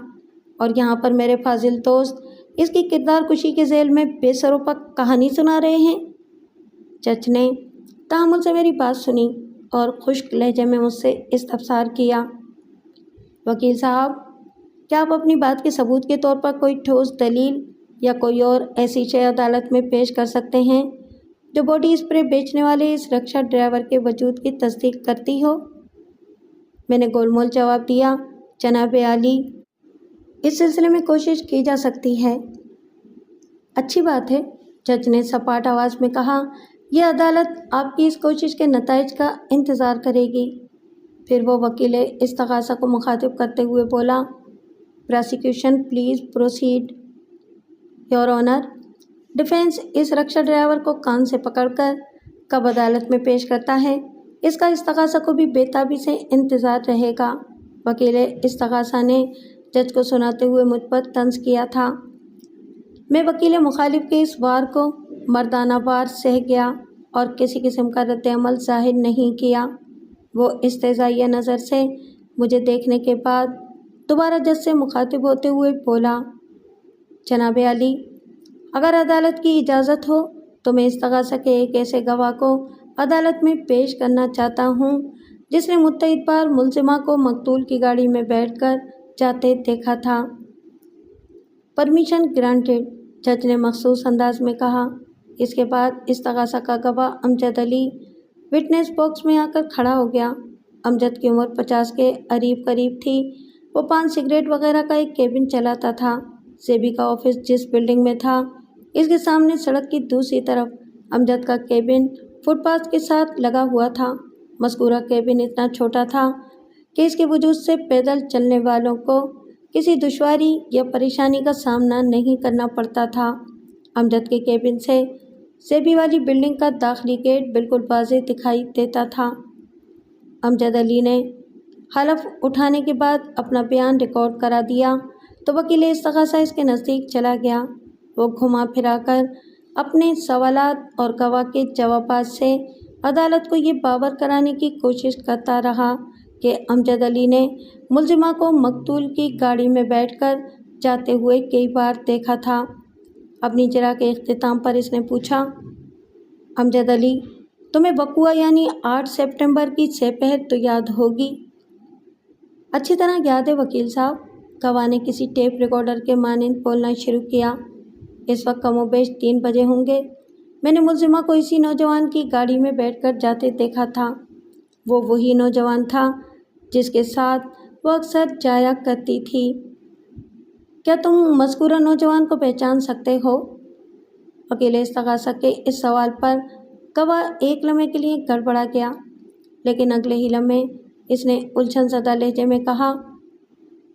اور یہاں پر میرے فاضل دوست اس کی کردار کشی کے ذیل میں بے سروپا کہانی سنا رہے ہیں۔ جج نے تحمل سے میری بات سنی اور خشک لہجے میں مجھ سے استفسار کیا، وکیل صاحب، کیا آپ اپنی بات کے ثبوت کے طور پر کوئی ٹھوس دلیل یا کوئی اور ایسی شے عدالت میں پیش کر سکتے ہیں جو باڈی اسپرے بیچنے والے اس رکشہ ڈرائیور کے وجود کی تصدیق کرتی ہو؟ میں نے گول مول جواب دیا، جناب عالی، اس سلسلے میں کوشش کی جا سکتی ہے۔ اچھی بات ہے، جج نے سپاٹ آواز میں کہا، یہ عدالت آپ کی اس کوشش کے نتائج کا انتظار کرے گی۔ پھر وہ وکیل استغاثہ کو مخاطب کرتے ہوئے بولا، prosecution please proceed. Your honour, defence اس رکشہ ڈرائیور کو کان سے پکڑ کر کب عدالت میں پیش کرتا ہے، اس کا استغاثہ کو بھی بے تابی سے انتظار رہے گا۔ وکیل استغاثہ نے جج کو سناتے ہوئے مجھ پر طنز کیا تھا۔ میں وکیل مخالف کے اس وار کو مردانہ وار سہ گیا اور کسی قسم کا رد عمل ظاہر نہیں کیا۔ وہ استہزائیہ نظر سے مجھے دیکھنے کے بعد دوبارہ جج سے مخاطب ہوتے ہوئے بولا، جناب عالی، اگر عدالت کی اجازت ہو تو میں استغاثہ کے ایک ایسے گواہ کو عدالت میں پیش کرنا چاہتا ہوں جس نے متعدد بار ملزمہ کو مقتول کی گاڑی میں بیٹھ کر جاتے دیکھا تھا۔ پرمیشن گرانٹڈ، جج نے مخصوص انداز میں کہا۔ اس کے بعد استغاثہ کا گواہ امجد علی وٹنس باکس میں آ کر کھڑا ہو گیا۔ امجد کی عمر 50 کے قریب تھی۔ وہ پان سگریٹ وغیرہ کا ایک کیبن چلاتا تھا۔ زیبی کا آفس جس بلڈنگ میں تھا، اس کے سامنے سڑک کی دوسری طرف امجد کا کیبن فٹ پاتھ کے ساتھ لگا ہوا تھا۔ مذکورہ کیبن اتنا چھوٹا تھا کہ اس کے وجود سے پیدل چلنے والوں کو کسی دشواری یا پریشانی کا سامنا نہیں کرنا پڑتا تھا۔ امجد کے کیبن سے زیبی والی بلڈنگ کا داخلی گیٹ بالکل واضح دکھائی دیتا تھا۔ امجد علی نے حلف اٹھانے کے بعد اپنا بیان ریکارڈ کرا دیا تو وکیل استغاثہ اس کے نزدیک چلا گیا۔ وہ گھما پھرا کر اپنے سوالات اور گواہ کے جوابات سے عدالت کو یہ باور کرانے کی کوشش کرتا رہا کہ امجد علی نے ملزمہ کو مقتول کی گاڑی میں بیٹھ کر جاتے ہوئے کئی بار دیکھا تھا۔ اپنی اجرا کے اختتام پر اس نے پوچھا، امجد علی، تمہیں وقوع یعنی 8 سپٹمبر کی سہ پہر تو یاد ہوگی؟ اچھی طرح یاد ہے وکیل صاحب، گواہ نے کسی ٹیپ ریکارڈر کے مانند بولنا شروع کیا۔ اس وقت کم و بیش 3 بجے ہوں گے۔ میں نے ملزمہ کو اسی نوجوان کی گاڑی میں بیٹھ کر جاتے دیکھا تھا۔ وہ وہی نوجوان تھا جس کے ساتھ وہ اکثر جایا کرتی تھی۔ کیا تم مذکورہ نوجوان کو پہچان سکتے ہو؟ وکیل استغاثہ کے اس سوال پر گواہ ایک لمحے کے لیے گڑبڑا گیا، لیکن اگلے ہی لمحے اس نے الجھن زدہ لہجے میں کہا،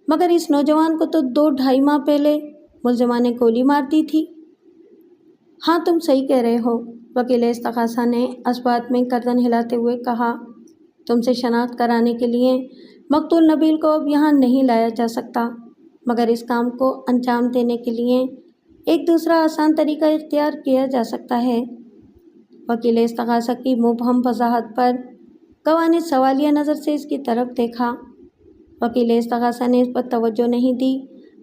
مگر اس نوجوان کو تو 2-2.5 ماہ پہلے ملزمہ نے گولی مار دی تھی۔ ہاں، تم صحیح کہہ رہے ہو، وکیل استغاثہ نے اثبات میں گردن ہلاتے ہوئے کہا۔ تم سے شناخت کرانے کے لیے مقتول نبیل کو اب یہاں نہیں لایا جا سکتا، مگر اس کام کو انجام دینے کے لیے ایک دوسرا آسان طریقہ اختیار کیا جا سکتا ہے۔ وکیل استغاثہ کی مبہم وضاحت پر گواہ نے سوالیہ نظر سے اس کی طرف دیکھا۔ وکیل استغاثہ نے اس پر توجہ نہیں دی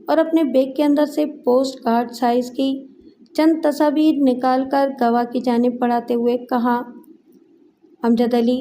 اور اپنے بیگ کے اندر سے پوسٹ کارڈ سائز کی چند تصاویر نکال کر گواہ کی جانب بڑھاتے ہوئے کہا، امجد علی،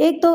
1-2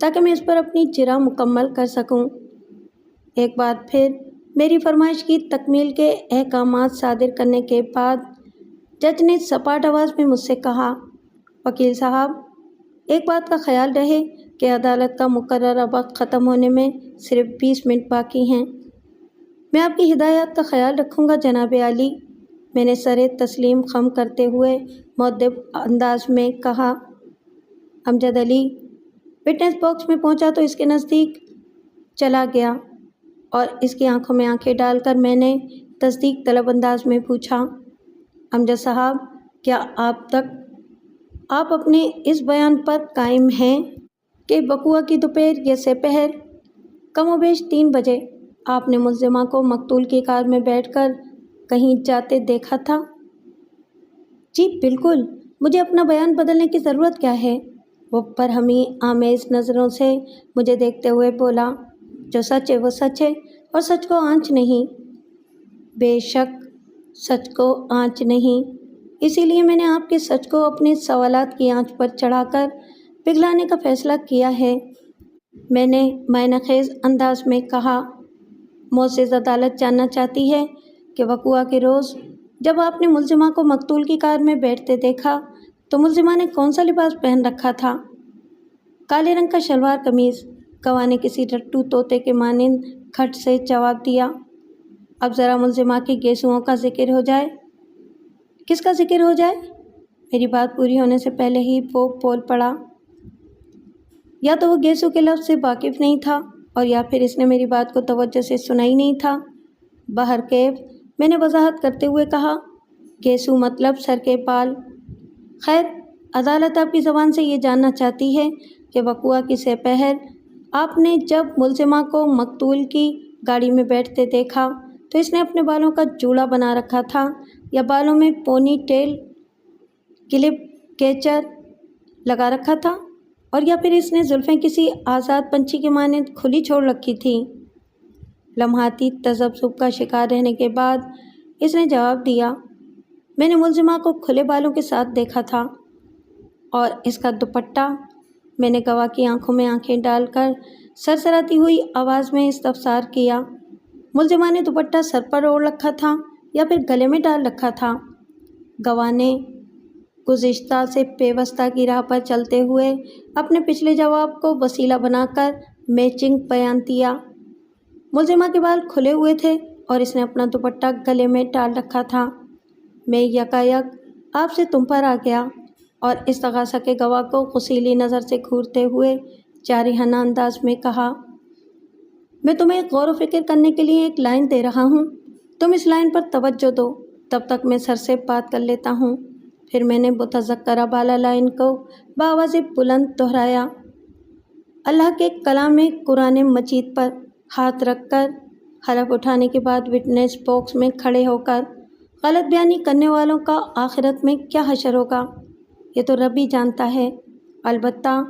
تاکہ میں اس پر اپنی جرح مکمل کر سکوں۔ ایک بار پھر میری فرمائش کی تکمیل کے احکامات صادر کرنے کے بعد جج نے سپاٹ آواز میں مجھ سے کہا، وکیل صاحب، ایک بات کا خیال رہے کہ عدالت کا مقررہ وقت ختم ہونے میں صرف 20 منٹ باقی ہیں۔ میں آپ کی ہدایات کا خیال رکھوں گا جناب عالی، میں نے سر تسلیم خم کرتے ہوئے مؤدب انداز میں کہا۔ امجد علی وٹنس باکس میں پہنچا تو اس کے نزدیک چلا گیا اور اس کی آنکھوں میں آنکھیں ڈال کر میں نے تصدیق طلب انداز میں پوچھا، امجد صاحب، کیا آپ اپنے اس بیان پر قائم ہیں کہ وقوعہ کی دوپہر یا سپہر کم و بیش 3 بجے آپ نے ملزمہ کو مقتول کی کار میں بیٹھ کر کہیں جاتے دیکھا تھا؟ جی بالکل، مجھے اپنا بیان بدلنے کی ضرورت کیا ہے؟ وہ برہمی آمیز نظروں سے مجھے دیکھتے ہوئے بولا، جو سچ ہے وہ سچ ہے اور سچ کو آنچ نہیں۔ بے شک سچ کو آنچ نہیں، اسی لیے میں نے آپ کے سچ کو اپنے سوالات کی آنچ پر چڑھا کر پگھلانے کا فیصلہ کیا ہے، میں نے معنی خیز انداز میں کہا۔ معزز عدالت جاننا چاہتی ہے کہ وقوعہ کے روز جب آپ نے ملزمہ کو مقتول کی کار میں بیٹھتے دیکھا تو ملزمہ نے کون سا لباس پہن رکھا تھا؟ کالے رنگ کا شلوار قمیض، گواہ نے کسی رٹو طوطے کے مانند کھٹ سے جواب دیا۔ اب ذرا ملزمہ کی گیسوؤں کا ذکر ہو جائے۔ کس کا ذکر ہو جائے؟ میری بات پوری ہونے سے پہلے ہی وہ بول پڑا۔ یا تو وہ گیسو کے لفظ سے واقف نہیں تھا اور یا پھر اس نے میری بات کو توجہ سے سنا ہی نہیں تھا۔ بہرکیف میں نے وضاحت کرتے ہوئے کہا، گیسو مطلب سر کے بال۔ خیر، عدالت آپ کی زبان سے یہ جاننا چاہتی ہے کہ وقوعہ کی سپہر آپ نے جب ملزمہ کو مقتول کی گاڑی میں بیٹھتے دیکھا تو اس نے اپنے بالوں کا جوڑا بنا رکھا تھا یا بالوں میں پونی ٹیل، کلپ، کیچر لگا رکھا تھا، اور یا پھر اس نے زلفیں کسی آزاد پنچھی کے مانند کھلی چھوڑ رکھی تھیں؟ لمحاتی تذبذب کا شکار رہنے کے بعد اس نے جواب دیا، میں نے ملزمہ کو کھلے بالوں کے ساتھ دیکھا تھا۔ اور اس کا دوپٹہ؟ میں نے گواہ کی آنکھوں میں آنکھیں ڈال کر سرسراتی ہوئی آواز میں استفسار کیا۔ ملزمہ نے دوپٹہ سر پر اوڑھ رکھا تھا یا پھر گلے میں ڈال رکھا تھا؟ گواہ نے گزشتہ سے پیوستہ کی راہ پر چلتے ہوئے اپنے پچھلے جواب کو وسیلہ بنا کر میچنگ بیان دیا۔ ملزمہ کے بال کھلے ہوئے تھے اور اس نے اپنا دوپٹہ گلے میں ڈال رکھا تھا۔ میں یکایک آپ سے تم پر آ گیا اور استغاثہ کے گواہ کو غسیلی نظر سے گھورتے ہوئے جارحانہ انداز میں کہا، میں تمہیں غور و فکر کرنے کے لیے ایک لائن دے رہا ہوں، تم اس لائن پر توجہ دو، تب تک میں سر سے بات کر لیتا ہوں۔ پھر میں نے متذکرہ بالا لائن کو بآواز بلند دہرایا۔ اللہ کے کلام قرآن مجید پر ہاتھ رکھ کر حلف اٹھانے کے بعد وٹنس باکس میں کھڑے ہو کر غلط بیانی کرنے والوں کا آخرت میں کیا حشر ہوگا، یہ تو رب ہی جانتا ہے۔ البتہ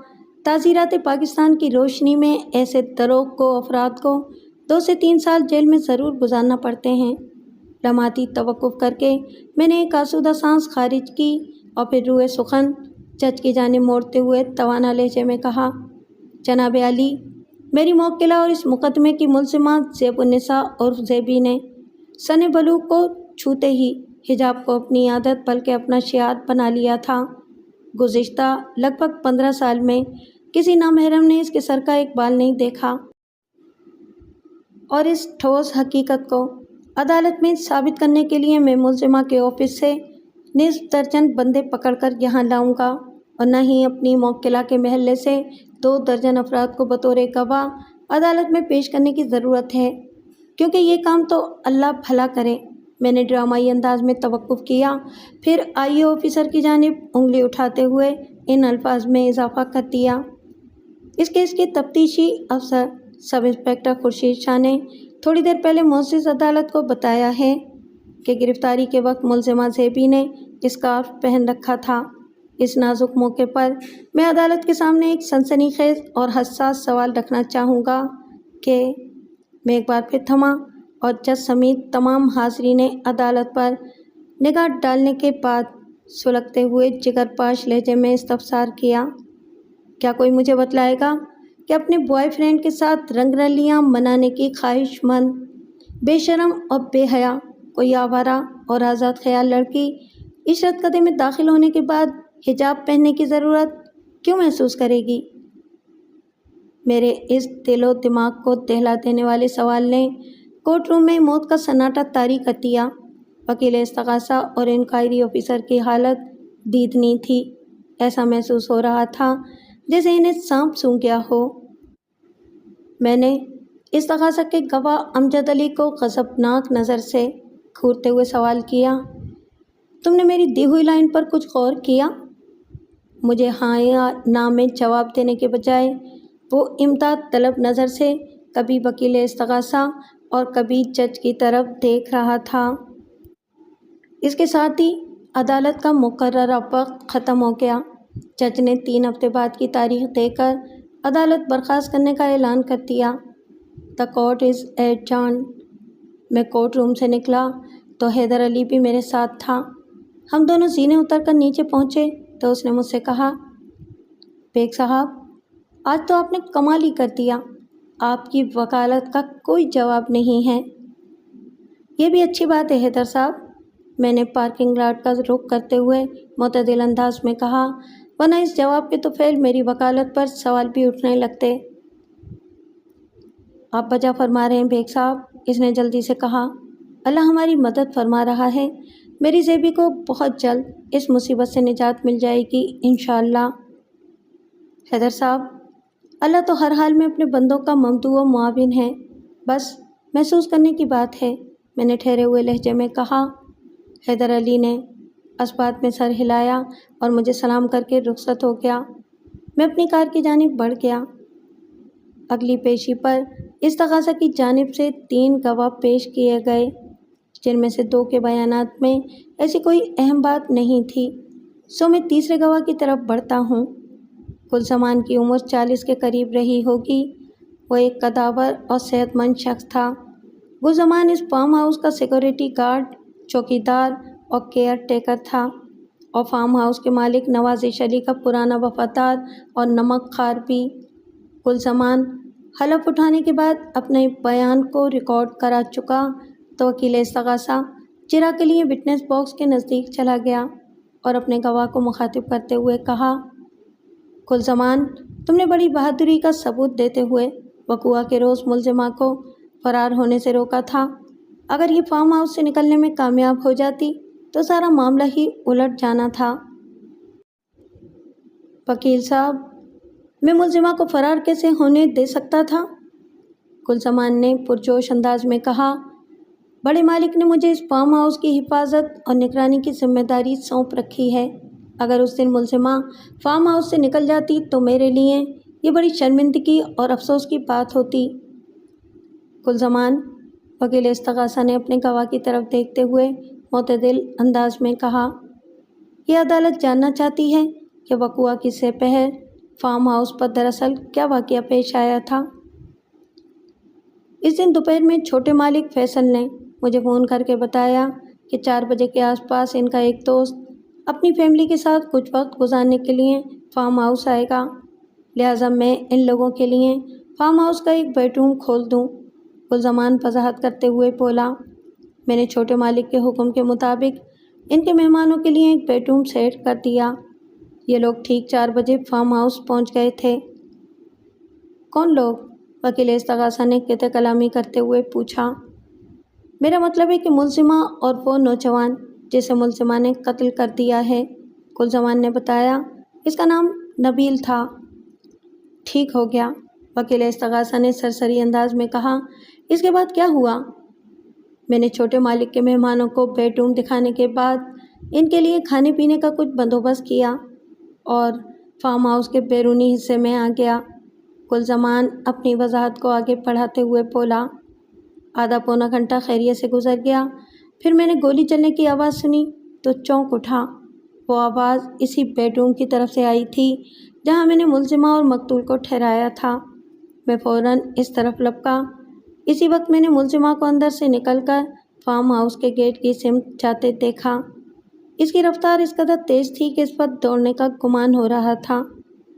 تعزیرات پاکستان کی روشنی میں ایسے دروغ کو افراد کو 2 سے 3 سال جیل میں ضرور گزارنا پڑتے ہیں۔ لمحاتی توقف کر کے میں نے ایک آسودہ سانس خارج کی اور پھر روئے سخن جج کی جانب موڑتے ہوئے توانا لہجے میں کہا، جناب عالی، میری موکلہ اور اس مقدمے کی ملزمہ زیب النساء اور زیبی نے سن بلوغ کو چھوتے ہی حجاب کو اپنی عادت بلکہ اپنا شعار بنا لیا تھا۔ گزشتہ لگ بھگ 15 سال میں کسی نامحرم نے اس کے سر کا ایک بال نہیں دیکھا، اور اس ٹھوس حقیقت کو عدالت میں ثابت کرنے کے لیے میں ملزمہ کے آفس سے نصف درجن بندے پکڑ کر یہاں لاؤں گا اور نہ ہی اپنی موکلہ کے محلے سے 2 درجن افراد کو بطور گواہ عدالت میں پیش کرنے کی ضرورت ہے، کیونکہ یہ کام تو اللہ بھلا کرے۔ میں نے ڈرامائی انداز میں توقف کیا، پھر آئی آفیسر کی جانب انگلی اٹھاتے ہوئے ان الفاظ میں اضافہ کر دیا، اس کیس کے تفتیشی افسر سب انسپکٹر خورشید شاہ نے تھوڑی دیر پہلے معزز عدالت کو بتایا ہے کہ گرفتاری کے وقت ملزمہ زیبی نے اسکارف پہن رکھا تھا۔ اس نازک موقع پر میں عدالت کے سامنے ایک سنسنی خیز اور حساس سوال رکھنا چاہوں گا کہ میں ایک بار پھر تھما اور جج سمیت تمام حاضرین عدالت پر نگاہ ڈالنے کے بعد سلگتے ہوئے جگر پاش لہجے میں استفسار کیا، کیا کوئی مجھے بتلائے گا کہ اپنے بوائے فرینڈ کے ساتھ رنگ رلیاں منانے کی خواہش مند، بے شرم اور بے حیا کوئی آوارہ اور آزاد خیال لڑکی عشرت قدی میں داخل ہونے کے بعد حجاب پہننے کی ضرورت کیوں محسوس کرے گی؟ میرے اس دل و دماغ کو دہلا دینے والے سوال نے کورٹ روم میں موت کا سناٹا طاری کر دیا۔ وکیل استغاثہ اور انکوائری آفیسر کی حالت دیدنی تھی۔ ایسا محسوس ہو رہا تھا جیسے انہیں سانپ سونگھ گیا ہو۔ میں نے استغاثہ کے گواہ امجد علی کو غضبناک نظر سے گھورتے ہوئے سوال کیا، تم نے میری دی ہوئی لائن پر کچھ غور کیا؟ مجھے ہاں یا نہ میں جواب دینے کے بجائے وہ امداد طلب نظر سے کبھی وکیل استغاثہ اور کبھی جج کی طرف دیکھ رہا تھا۔ اس کے ساتھ ہی عدالت کا مقررہ وقت ختم ہو گیا۔ جج نے 3 ہفتے بعد کی تاریخ دے کر عدالت برخاست کرنے کا اعلان کر دیا۔ The court is adjourned۔ میں کورٹ روم سے نکلا تو حیدر علی بھی میرے ساتھ تھا۔ ہم دونوں زینے اتر کر نیچے پہنچے تو اس نے مجھ سے کہا، بیگ صاحب، آج تو آپ نے کمال ہی کر دیا، آپ کی وکالت کا کوئی جواب نہیں ہے۔ یہ بھی اچھی بات ہے حیدر صاحب، میں نے پارکنگ لاٹ کا رخ کرتے ہوئے معتدل انداز میں کہا، ورنہ اس جواب کے تو فعل میری وکالت پر سوال بھی اٹھنے لگتے۔ آپ بجا فرما رہے ہیں بیگ صاحب، اس نے جلدی سے کہا، اللہ ہماری مدد فرما رہا ہے، میری زیبی کو بہت جلد اس مصیبت سے نجات مل جائے گی انشاءاللہ۔ حیدر صاحب، اللہ تو ہر حال میں اپنے بندوں کا ممدوح و معاون ہے، بس محسوس کرنے کی بات ہے، میں نے ٹھہرے ہوئے لہجے میں کہا۔ حیدر علی نے اسبات میں سر ہلایا اور مجھے سلام کر کے رخصت ہو گیا۔ میں اپنی کار کی جانب بڑھ گیا۔ اگلی پیشی پر استغاثہ کی جانب سے 3 گواہ پیش کیے گئے، جن میں سے 2 کے بیانات میں ایسی کوئی اہم بات نہیں تھی، سو میں تیسرے گواہ کی طرف بڑھتا ہوں۔ گلزمان کی عمر 40 کے قریب رہی ہوگی۔ وہ ایک قداور اور صحت مند شخص تھا۔ گلزمان اس فارم ہاؤس کا سیکورٹی گارڈ، چوکیدار اور کیئر ٹیکر تھا، اور فارم ہاؤس کے مالک نوازش علی کا پرانا وفادار اور نمک خوار بھی۔ گلزمان حلف اٹھانے کے بعد اپنے بیان کو ریکارڈ کرا چکا تو وکیل استغاثہ چراغ کے لیے وٹنس باکس کے نزدیک چلا گیا اور اپنے گواہ کو مخاطب کرتے ہوئے کہا، گلزمان، تم نے بڑی بہادری کا ثبوت دیتے ہوئے وقوعہ کے روز ملزمہ کو فرار ہونے سے روکا تھا۔ اگر یہ فارم ہاؤس سے نکلنے میں کامیاب ہو جاتی تو سارا معاملہ ہی الٹ جانا تھا۔ وکیل صاحب، میں ملزمہ کو فرار کیسے ہونے دے سکتا تھا؟ گلزمان نے پرجوش انداز میں کہا، بڑے مالک نے مجھے اس فارم ہاؤس کی حفاظت اور نگرانی کی ذمہ داری سونپ رکھی ہے۔ اگر اس دن ملزمہ فارم ہاؤس سے نکل جاتی تو میرے لیے یہ بڑی شرمندگی اور افسوس کی بات ہوتی۔ گلزمان، وکیل استغاثہ نے اپنے گواہ کی طرف دیکھتے ہوئے معتدل انداز میں کہا، یہ عدالت جاننا چاہتی ہے کہ وقوعہ کی سے پہر فارم ہاؤس پر دراصل کیا واقعہ پیش آیا تھا۔ اس دن دوپہر میں چھوٹے مالک فیصل نے مجھے فون کر کے بتایا کہ 4 بجے کے آس پاس ان کا ایک دوست اپنی فیملی کے ساتھ کچھ وقت گزارنے کے لیے فارم ہاؤس آئے گا، لہٰذا میں ان لوگوں کے لیے فارم ہاؤس کا ایک بیڈ روم کھول دوں۔ گلزمان وضاحت کرتے ہوئے بولا، میں نے چھوٹے مالک کے حکم کے مطابق ان کے مہمانوں کے لیے ایک بیڈ روم سیٹ کر دیا۔ یہ لوگ ٹھیک 4 بجے فارم ہاؤس پہنچ گئے تھے۔ کون لوگ؟ وکیل استغاثہ نے قطع کلامی کرتے ہوئے پوچھا۔ میرا مطلب ہے کہ ملزمہ اور وہ نوجوان جسے ملزمہ نے قتل کر دیا ہے، گلزمان نے بتایا، اس کا نام نبیل تھا۔ ٹھیک ہو گیا، وکیل استغاثہ نے سرسری انداز میں کہا، اس کے بعد کیا ہوا؟ میں نے چھوٹے مالک کے مہمانوں کو بیڈ روم دکھانے کے بعد ان کے لیے کھانے پینے کا کچھ بندوبست کیا اور فارم ہاؤس کے بیرونی حصے میں آ گیا۔ گلزمان اپنی وضاحت کو آگے بڑھاتے ہوئے بولا، آدھا پونا گھنٹہ خیریت سے گزر گیا، پھر میں نے گولی چلنے کی آواز سنی تو چونک اٹھا۔ وہ آواز اسی بیڈ روم کی طرف سے آئی تھی جہاں میں نے ملزمہ اور مقتول کو ٹھہرایا تھا۔ میں فوراً اس طرف لپکا۔ اسی وقت میں نے ملزمہ کو اندر سے نکل کر فارم ہاؤس کے گیٹ کی سمت جاتے دیکھا۔ اس کی رفتار اس قدر تیز تھی کہ اس پر دوڑنے کا گمان ہو رہا تھا۔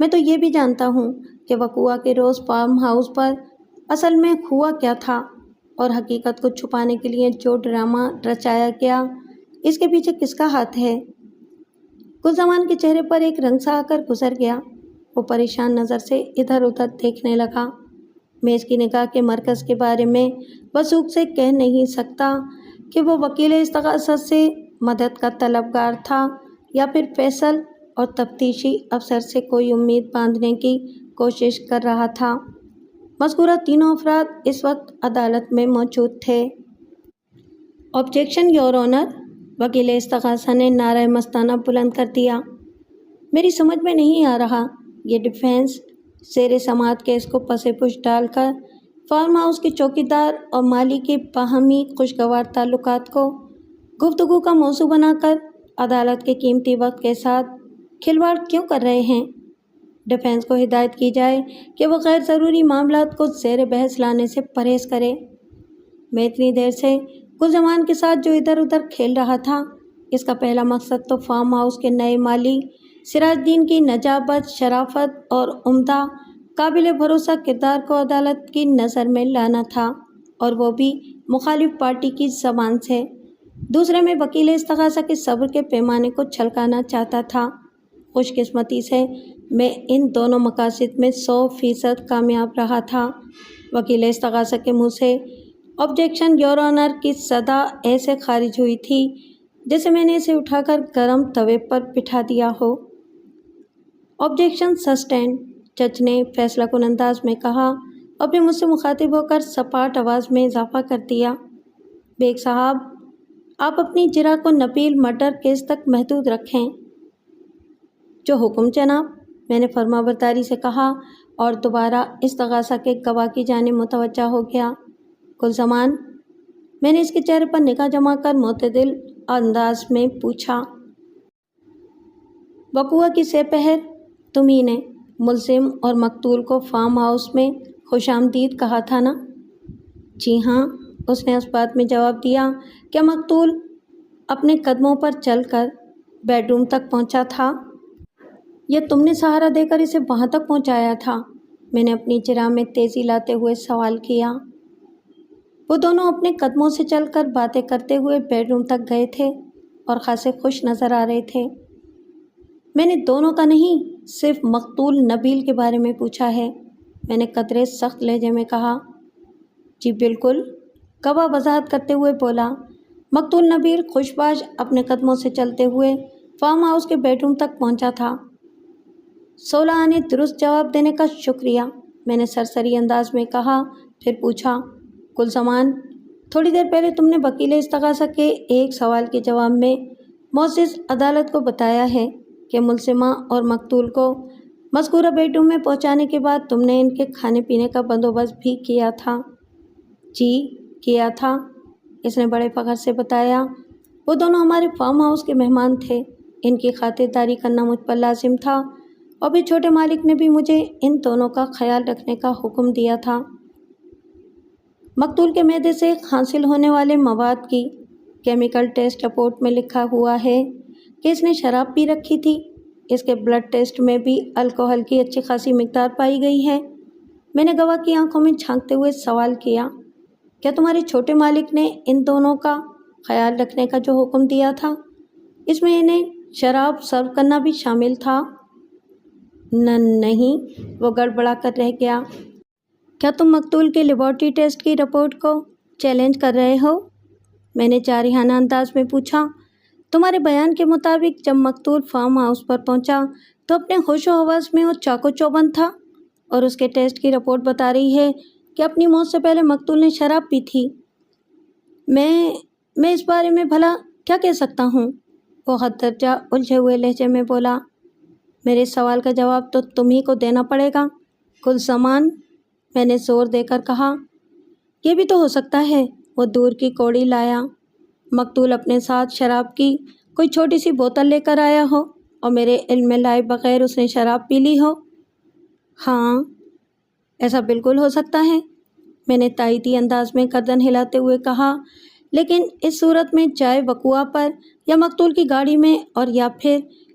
میں تو یہ بھی جانتا ہوں کہ وقوع کے روز فارم ہاؤس پر اصل میں ہوا کیا تھا اور حقیقت کو چھپانے کے لیے جو ڈرامہ رچایا گیا اس کے پیچھے کس کا ہاتھ ہے۔ گلزمان کے چہرے پر ایک رنگ سا آ کر گزر گیا۔ وہ پریشان نظر سے ادھر ادھر دیکھنے لگا۔ میں اس کی نگاہ کے مرکز کے بارے میں وثوق سے کہہ نہیں سکتا کہ وہ وکیل استغاثہ سے مدد کا طلبگار تھا یا پھر فیصل اور تفتیشی افسر سے کوئی امید باندھنے کی کوشش کر رہا تھا۔ مذکورہ تینوں افراد اس وقت عدالت میں موجود تھے۔ آبجیکشن یور آنر، وکیل استغاثہ نے نعرہ مستانہ بلند کر دیا۔ میری سمجھ میں نہیں آ رہا، یہ ڈیفینس زیر سماعت کیس کو پس پش ڈال کر فارم ہاؤس کے چوکیدار اور مالی کے باہمی خوشگوار تعلقات کو گفتگو کا موضوع بنا کر عدالت کے قیمتی وقت کے ساتھ کھلواڑ کیوں کر رہے ہیں؟ ڈیفینس کو ہدایت کی جائے کہ وہ غیر ضروری معاملات کو زیر بحث لانے سے پرہیز کرے۔ میں اتنی دیر سے گلزمان کے ساتھ جو ادھر ادھر کھیل رہا تھا، اس کا پہلا مقصد تو فارم ہاؤس کے نئے مالی سراج الدین کی نجابت، شرافت اور عمدہ قابل بھروسہ کردار کو عدالت کی نظر میں لانا تھا، اور وہ بھی مخالف پارٹی کی زبان سے۔ دوسرے میں وکیل استغاثہ کے صبر کے پیمانے کو چھلکانا چاہتا تھا۔ خوش قسمتی سے میں ان دونوں مقاصد میں 100% کامیاب رہا تھا۔ وکیل استغاثہ کے منہ سے آبجیکشن یور آنر کی صدا ایسے خارج ہوئی تھی جیسے میں نے اسے اٹھا کر گرم توے پر بٹھا دیا ہو۔ آبجیکشن سسٹینڈ، جج نے فیصلہ کن انداز میں کہا اور پھر مجھ سے مخاطب ہو کر سپاٹ آواز میں اضافہ کر دیا، بیگ صاحب، آپ اپنی جرح کو نبیل مرڈر کیس تک محدود رکھیں۔ جو حکم جناب، میں نے فرما برداری سے کہا اور دوبارہ استغاثہ کے گواہ کی جانب متوجہ ہو گیا۔ گلزمان، میں نے اس کے چہرے پر نگاہ جما کر معتدل انداز میں پوچھا، وقوع کی سہ پہر تمہیں نے ملزم اور مقتول کو فارم ہاؤس میں خوش آمدید کہا تھا نا؟ جی ہاں، اس نے اس بات میں جواب دیا کہ مقتول اپنے قدموں پر چل کر بیڈ روم تک پہنچا تھا یا تم نے سہارا دے کر اسے وہاں تک پہنچایا تھا؟ میں نے اپنی جرح میں تیزی لاتے ہوئے سوال کیا۔ وہ دونوں اپنے قدموں سے چل کر باتیں کرتے ہوئے بیڈ روم تک گئے تھے اور خاصے خوش نظر آ رہے تھے۔ میں نے دونوں کا نہیں، صرف مقتول نبیل کے بارے میں پوچھا ہے، میں نے قدرے سخت لہجے میں کہا۔ جی بالکل، گواہ وضاحت کرتے ہوئے بولا، مقتول نبیل خوشباش اپنے قدموں سے چلتے ہوئے فارم ہاؤس کے بیڈ روم تک پہنچا تھا۔ صولہ نے درست جواب دینے کا شکریہ، میں نے سرسری انداز میں کہا، پھر پوچھا، گلزمان، تھوڑی دیر پہلے تم نے وکیل استغاثہ کے ایک سوال کے جواب میں معزز عدالت کو بتایا ہے کہ ملزمہ اور مقتول کو مذکورہ بیڈ روم میں پہنچانے کے بعد تم نے ان کے کھانے پینے کا بندوبست بھی کیا تھا۔ جی کیا تھا، اس نے بڑے فخر سے بتایا۔ وہ دونوں ہمارے فارم ہاؤس کے مہمان تھے، ان کی خاطرداری کرنا مجھ پر لازم تھا، اور بھی چھوٹے مالک نے بھی مجھے ان دونوں کا خیال رکھنے کا حکم دیا تھا۔ مقتول کے معدے سے حاصل ہونے والے مواد کی کیمیکل ٹیسٹ رپورٹ میں لکھا ہوا ہے کہ اس نے شراب پی رکھی تھی۔ اس کے بلڈ ٹیسٹ میں بھی الکوہل کی اچھی خاصی مقدار پائی گئی ہے۔ میں نے گواہ کی آنکھوں میں جھانکتے ہوئے سوال کیا، کیا تمہارے چھوٹے مالک نے ان دونوں کا خیال رکھنے کا جو حکم دیا تھا، اس میں انہیں شراب سرو کرنا بھی شامل تھا؟ نہیں، وہ گڑبڑا کر رہ گیا۔ کیا تم مقتول کے لیبارٹری ٹیسٹ کی رپورٹ کو چیلنج کر رہے ہو؟ میں نے جارحانہ انداز میں پوچھا۔ تمہارے بیان کے مطابق جب مقتول فارم ہاؤس پر پہنچا تو اپنے ہوش و حواس میں وہ چاق و چوبند تھا، اور اس کے ٹیسٹ کی رپورٹ بتا رہی ہے کہ اپنی موت سے پہلے مقتول نے شراب پی تھی۔ میں اس بارے میں بھلا کیا کہہ سکتا ہوں؟ وہ حد درجہ الجھے ہوئے لہجے میں بولا۔ میرے سوال کا جواب تو تم ہی کو دینا پڑے گا، گلزمان، میں نے زور دے کر کہا۔ یہ بھی تو ہو سکتا ہے، وہ دور کی کوڑی لایا، مقتول اپنے ساتھ شراب کی کوئی چھوٹی سی بوتل لے کر آیا ہو اور میرے علم میں لائے بغیر اس نے شراب پی لی ہو۔ ہاں، ایسا بالکل ہو سکتا ہے، میں نے تائیدی انداز میں گردن ہلاتے ہوئے کہا، لیکن اس صورت میں چاہے وقوع پر یا مقتول کی گاڑی میں اور یا پھر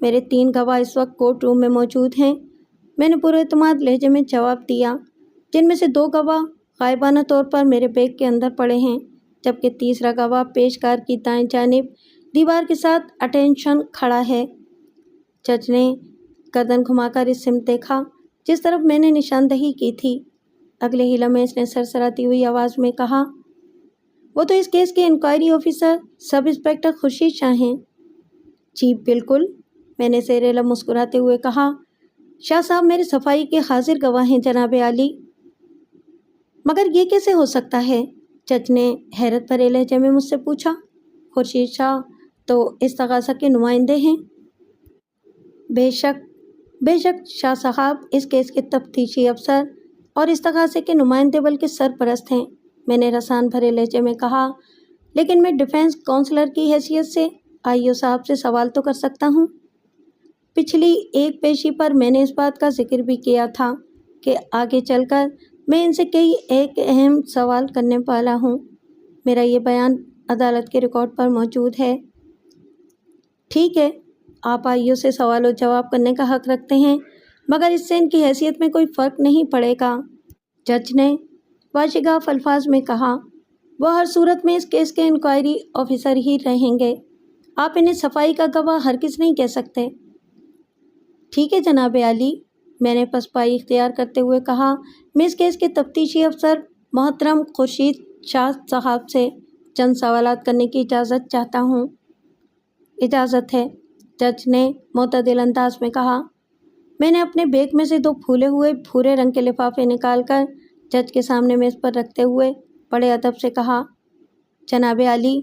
میرے 3 گواہ اس وقت کورٹ روم میں موجود ہیں، میں نے پورے اعتماد لہجے میں جواب دیا، جن میں سے 2 گواہ غائبانہ طور پر میرے بیگ کے اندر پڑے ہیں، جبکہ تیسرا گواہ پیشکار کی دائیں جانب دیوار کے ساتھ اٹینشن کھڑا ہے۔ جج نے گردن گھما کر اس سمت دیکھا جس طرف میں نے نشاندہی کی تھی۔ اگلے ہی لمحے اس نے سرسراتی ہوئی آواز میں کہا، وہ تو اس کیس کے inquiry officer sub inspector Khurshid Shah ہیں۔ جی بالکل، میں نے زیر لب مسکراتے ہوئے کہا، شاہ صاحب میرے صفائی کے حاضر گواہ ہیں جناب عالی۔ مگر یہ کیسے ہو سکتا ہے؟ جج نے حیرت بھرے لہجے میں مجھ سے پوچھا۔ خورشید شاہ تو استغاثہ کے نمائندے ہیں۔ بے شک شاہ صاحب اس کیس کے تفتیشی افسر اور استغاثے کے نمائندے بلکہ سرپرست ہیں، میں نے رسان بھرے لہجے میں کہا، لیکن میں ڈیفنس کونسلر کی حیثیت سے آئی صاحب سے سوال تو کر سکتا ہوں۔ پچھلی ایک پیشی پر میں نے اس بات کا ذکر بھی کیا تھا کہ آگے چل کر میں ان سے کئی ایک اہم سوال کرنے والا ہوں۔ میرا یہ بیان عدالت کے ریکارڈ پر موجود ہے۔ ٹھیک ہے، آپ آئیو سے سوال و جواب کرنے کا حق رکھتے ہیں، مگر اس سے ان کی حیثیت میں کوئی فرق نہیں پڑے گا، جج نے واشگاف الفاظ میں کہا۔ وہ ہر صورت میں اس کیس کے انکوائری آفیسر ہی رہیں گے، آپ انہیں صفائی کا گواہ ہرگز نہیں کہہ سکتے۔ ٹھیک ہے جناب عالی، میں نے پسپائی اختیار کرتے ہوئے کہا، میں اس کیس کے تفتیشی افسر محترم خورشید شاہ صاحب سے چند سوالات کرنے کی اجازت چاہتا ہوں۔ اجازت ہے، جج نے معتدل انداز میں کہا۔ میں نے اپنے بیگ میں سے 2 پھولے ہوئے بھورے رنگ کے لفافے نکال کر جج کے سامنے میز پر رکھتے ہوئے بڑے ادب سے کہا، جناب عالی،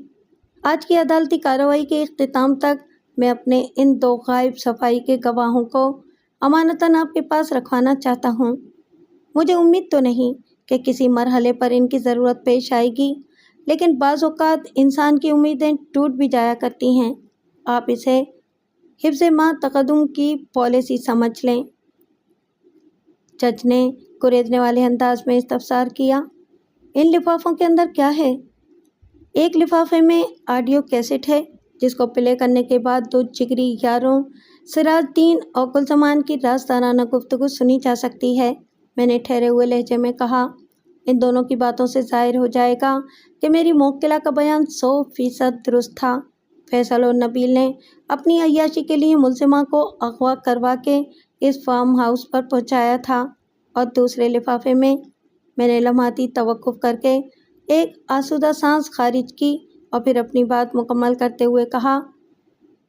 آج کی عدالتی کارروائی کے اختتام تک میں اپنے ان 2 غائب صفائی کے گواہوں کو امانتاً آپ کے پاس رکھوانا چاہتا ہوں۔ مجھے امید تو نہیں کہ کسی مرحلے پر ان کی ضرورت پیش آئے گی، لیکن بعض اوقات انسان کی امیدیں ٹوٹ بھی جایا کرتی ہیں۔ آپ اسے حفظ ما تقدم کی پالیسی سمجھ لیں۔ جج نے گریزنے والے انداز میں استفسار کیا، ان لفافوں کے اندر کیا ہے؟ ایک لفافے میں آڈیو کیسٹ ہے جس کو پلے کرنے کے بعد 2 جگری یاروں سراج الدین اور گلزمان کی رازدارانہ گفتگو سنی جا سکتی ہے، میں نے ٹھہرے ہوئے لہجے میں کہا۔ ان دونوں کی باتوں سے ظاہر ہو جائے گا کہ میری موکلہ کا بیان 100% درست تھا۔ فیصل اور نبیل نے اپنی عیاشی کے لیے ملزمہ کو اغوا کروا کے اس فارم ہاؤس پر پہنچایا تھا، اور دوسرے لفافے میں نے لمحاتی توقف کر کے ایک آسودہ سانس خارج کی اور پھر اپنی بات مکمل کرتے ہوئے کہا،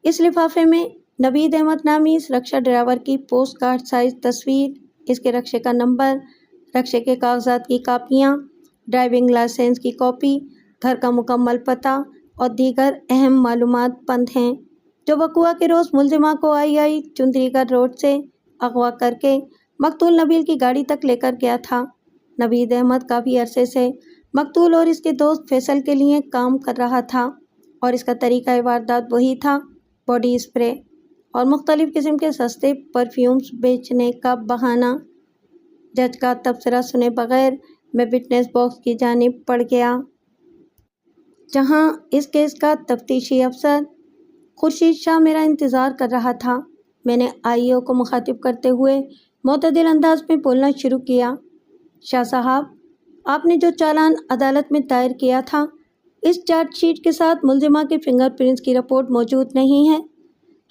اس لفافے میں نوید احمد نامی اس رکشہ ڈرائیور کی پوسٹ کارڈ سائز تصویر، اس کے رکشے کا نمبر، رکشے کے کاغذات کی کاپیاں، ڈرائیونگ لائسنس کی کاپی، گھر کا مکمل پتہ اور دیگر اہم معلومات بند ہیں، جو وقوعہ کے روز ملزمہ کو آئی چندری گڑھ روڈ سے اغوا کر کے مقتول نبیل کی گاڑی تک لے کر گیا تھا۔ نوید احمد کافی عرصے سے مقتول اور اس کے دوست فیصل کے لیے کام کر رہا تھا، اور اس کا طریقہ واردات وہی تھا، باڈی اسپرے اور مختلف قسم کے سستے پرفیومز بیچنے کا بہانہ۔ جج کا تبصرہ سنے بغیر میں وٹنس باکس کی جانب بڑھ گیا، جہاں اس کیس کا تفتیشی افسر خورشید شاہ میرا انتظار کر رہا تھا۔ میں نے آئی کو مخاطب کرتے ہوئے معتدل انداز میں بولنا شروع کیا، شاہ صاحب، آپ نے جو چالان عدالت میں دائر کیا تھا، اس چارج شیٹ کے ساتھ ملزمہ کے فنگر پرنٹس کی رپورٹ موجود نہیں ہے۔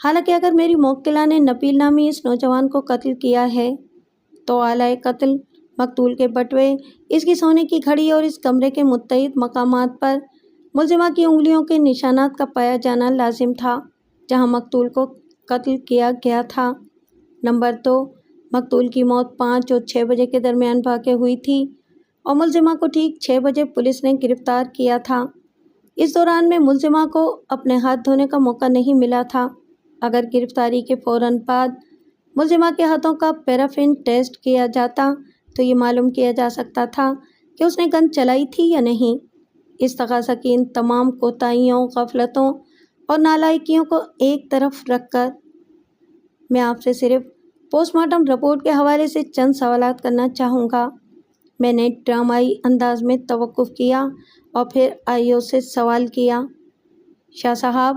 حالانکہ اگر میری موکلہ نے نبیل نامی اس نوجوان کو قتل کیا ہے تو آلۂ قتل، مقتول کے بٹوے، اس کی سونے کی گھڑی اور اس کمرے کے متعدد مقامات پر ملزمہ کی انگلیوں کے نشانات کا پایا جانا لازم تھا جہاں مقتول کو قتل کیا گیا تھا۔ نمبر 2، مقتول کی موت 5 اور 6 بجے کے درمیان واقع ہوئی تھی، اور ملزمہ کو ٹھیک 6 بجے پولیس نے گرفتار کیا تھا۔ اس دوران میں ملزمہ کو اپنے ہاتھ دھونے کا موقع نہیں ملا تھا۔ اگر گرفتاری کے فوراً بعد ملزمہ کے ہاتھوں کا پیرافین ٹیسٹ کیا جاتا تو یہ معلوم کیا جا سکتا تھا کہ اس نے گن چلائی تھی یا نہیں۔ استغاثہ کی ان تمام کوتاہیوں، غفلتوں اور نالائکیوں کو ایک طرف رکھ کر میں آپ سے صرف پوسٹ مارٹم رپورٹ کے حوالے سے چند سوالات کرنا چاہوں گا۔ میں نے ڈرامائی انداز میں توقف کیا اور پھر آئیو سے سوال کیا، شاہ صاحب،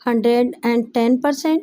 110%,